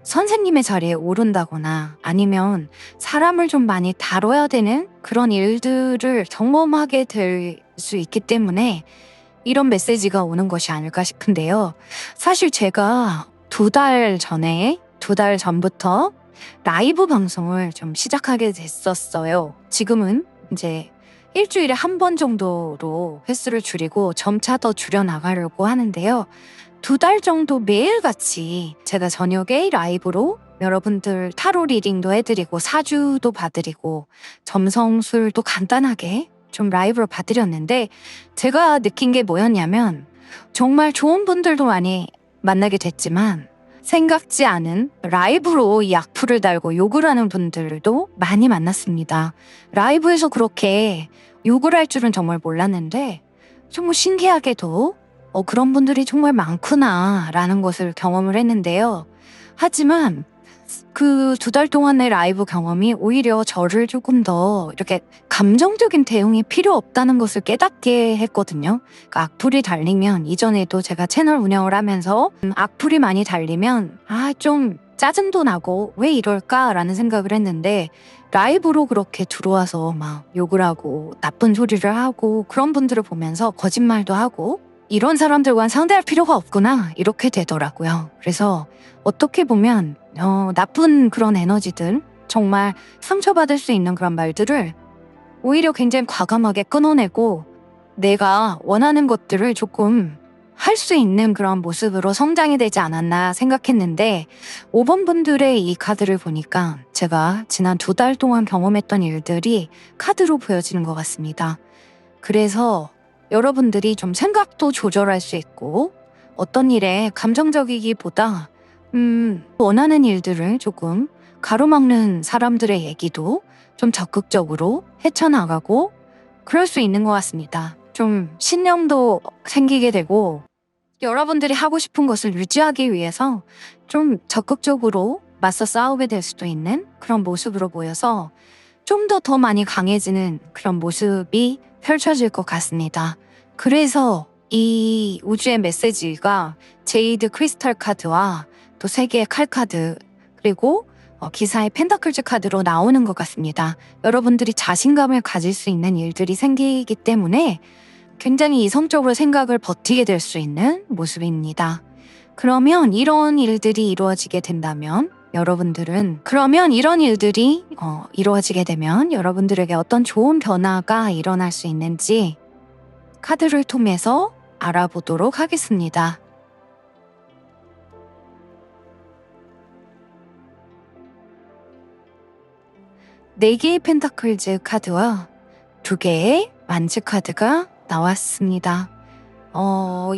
선생님의 자리에 오른다거나 아니면 사람을 좀 많이 다뤄야 되는 그런 일들을 경험하게 될 수 있기 때문에 이런 메시지가 오는 것이 아닐까 싶은데요. 사실 제가 2달 전부터 라이브 방송을 좀 시작하게 됐었어요. 지금은 이제 일주일에 한 번 정도로 횟수를 줄이고 점차 더 줄여나가려고 하는데요. 2달 정도 매일같이 제가 저녁에 라이브로 여러분들 타로 리딩도 해드리고 사주도 봐드리고 점성술도 간단하게 좀 라이브로 봐드렸는데 제가 느낀 게 뭐였냐면 정말 좋은 분들도 많이 만나게 됐지만 생각지 않은 라이브로 이 악플을 달고 욕을 하는 분들도 많이 만났습니다. 라이브에서 그렇게 욕을 할 줄은 정말 몰랐는데 정말 신기하게도 그런 분들이 정말 많구나라는 것을 경험을 했는데요. 하지만 그 2달 동안의 라이브 경험이 오히려 저를 조금 더 이렇게 감정적인 대응이 필요 없다는 것을 깨닫게 했거든요. 그러니까 악플이 달리면 이전에도 제가 채널 운영을 하면서 악플이 많이 달리면 좀 짜증도 나고 왜 이럴까라는 생각을 했는데 라이브로 그렇게 들어와서 막 욕을 하고 나쁜 소리를 하고 그런 분들을 보면서 거짓말도 하고 이런 사람들과는 상대할 필요가 없구나 이렇게 되더라고요. 그래서 어떻게 보면 나쁜 그런 에너지들 정말 상처받을 수 있는 그런 말들을 오히려 굉장히 과감하게 끊어내고 내가 원하는 것들을 조금 할 수 있는 그런 모습으로 성장이 되지 않았나 생각했는데 5번 분들의 이 카드를 보니까 제가 지난 2달 동안 경험했던 일들이 카드로 보여지는 것 같습니다. 그래서 여러분들이 좀 생각도 조절할 수 있고 어떤 일에 감정적이기보다 원하는 일들을 조금 가로막는 사람들의 얘기도 좀 적극적으로 헤쳐나가고 그럴 수 있는 것 같습니다. 좀 신념도 생기게 되고 여러분들이 하고 싶은 것을 유지하기 위해서 좀 적극적으로 맞서 싸우게 될 수도 있는 그런 모습으로 보여서 좀 더 많이 강해지는 그런 모습이 펼쳐질 것 같습니다. 그래서 이 우주의 메시지가 제이드 크리스탈 카드와 또 3개의 칼 카드 그리고 기사의 펜타클즈 카드로 나오는 것 같습니다. 여러분들이 자신감을 가질 수 있는 일들이 생기기 때문에 굉장히 이성적으로 생각을 버티게 될 수 있는 모습입니다. 그러면 이런 일들이 이루어지게 된다면 이런 일들이 이루어지게 되면 여러분들에게 어떤 좋은 변화가 일어날 수 있는지 카드를 통해서 알아보도록 하겠습니다. 네 개의 펜타클즈 카드와 두 개의 완즈 카드가 나왔습니다.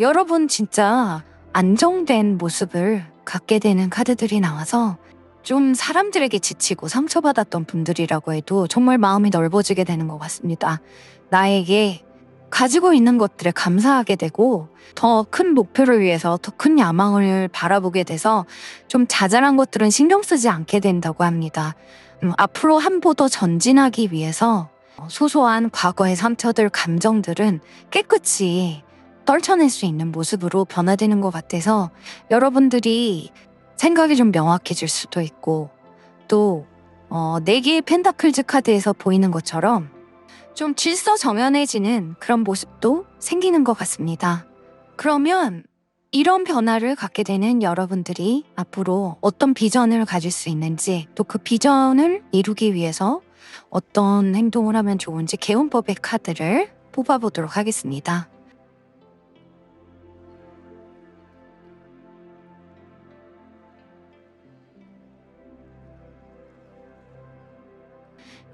여러분 진짜 안정된 모습을 갖게 되는 카드들이 나와서 좀 사람들에게 지치고 상처받았던 분들이라고 해도 정말 마음이 넓어지게 되는 것 같습니다. 나에게 가지고 있는 것들에 감사하게 되고 더 큰 목표를 위해서 더 큰 야망을 바라보게 돼서 좀 자잘한 것들은 신경 쓰지 않게 된다고 합니다. 앞으로 한 보 더 전진하기 위해서 소소한 과거의 상처들, 감정들은 깨끗이 떨쳐낼 수 있는 모습으로 변화되는 것 같아서 여러분들이 생각이 좀 명확해질 수도 있고 또 네 개의 펜타클즈 카드에서 보이는 것처럼 좀 질서정연해지는 그런 모습도 생기는 것 같습니다. 그러면 이런 변화를 갖게 되는 여러분들이 앞으로 어떤 비전을 가질 수 있는지 또 그 비전을 이루기 위해서 어떤 행동을 하면 좋은지 개운법의 카드를 뽑아보도록 하겠습니다.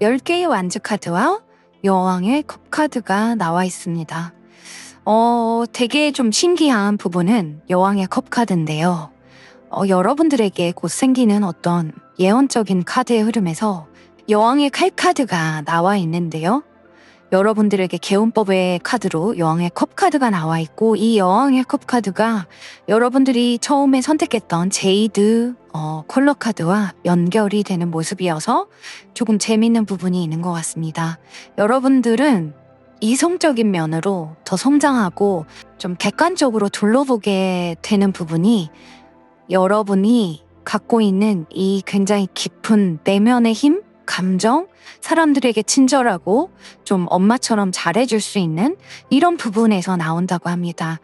열 개의 완즈 카드와 여왕의 컵 카드가 나와 있습니다. 되게 좀 신기한 부분은 여왕의 컵 카드인데요. 여러분들에게 곧 생기는 어떤 예언적인 카드의 흐름에서 여왕의 칼 카드가 나와 있는데요. 여러분들에게 개운법의 카드로 여왕의 컵 카드가 나와 있고 이 여왕의 컵 카드가 여러분들이 처음에 선택했던 제이드 컬러 카드와 연결이 되는 모습이어서 조금 재밌는 부분이 있는 것 같습니다. 여러분들은 이성적인 면으로 더 성장하고 좀 객관적으로 둘러보게 되는 부분이 여러분이 갖고 있는 이 굉장히 깊은 내면의 힘, 감정, 사람들에게 친절하고 좀 엄마처럼 잘해줄 수 있는 이런 부분에서 나온다고 합니다.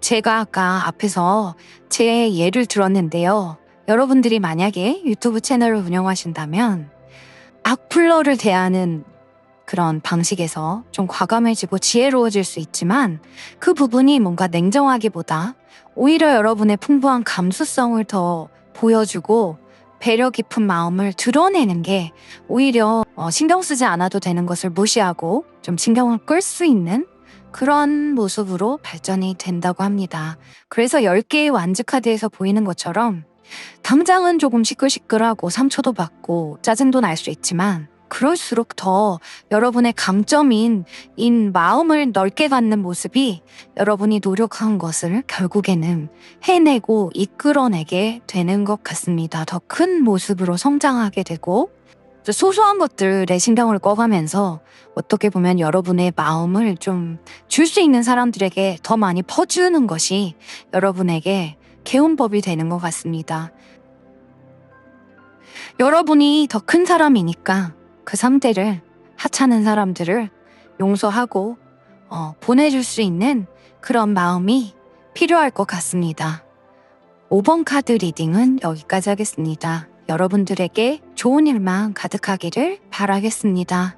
제가 아까 앞에서 제 예를 들었는데요. 여러분들이 만약에 유튜브 채널을 운영하신다면 악플러를 대하는 그런 방식에서 좀 과감해지고 지혜로워질 수 있지만 그 부분이 뭔가 냉정하기보다 오히려 여러분의 풍부한 감수성을 더 보여주고 배려 깊은 마음을 드러내는 게 오히려 신경 쓰지 않아도 되는 것을 무시하고 좀 신경을 끌 수 있는 그런 모습으로 발전이 된다고 합니다. 그래서 10개의 완즈 카드에서 보이는 것처럼 당장은 조금 시끌시끌하고 상처도 받고 짜증도 날 수 있지만 그럴수록 더 여러분의 강점인 마음을 넓게 갖는 모습이 여러분이 노력한 것을 결국에는 해내고 이끌어내게 되는 것 같습니다. 더 큰 모습으로 성장하게 되고 소소한 것들에 신경을 꺼가면서 어떻게 보면 여러분의 마음을 좀 줄 수 있는 사람들에게 더 많이 퍼주는 것이 여러분에게 개운법이 되는 것 같습니다. 여러분이 더 큰 사람이니까 그 상태를 하찮은 사람들을 용서하고 보내줄 수 있는 그런 마음이 필요할 것 같습니다. 5번 카드 리딩은 여기까지 하겠습니다. 여러분들에게 좋은 일만 가득하기를 바라겠습니다.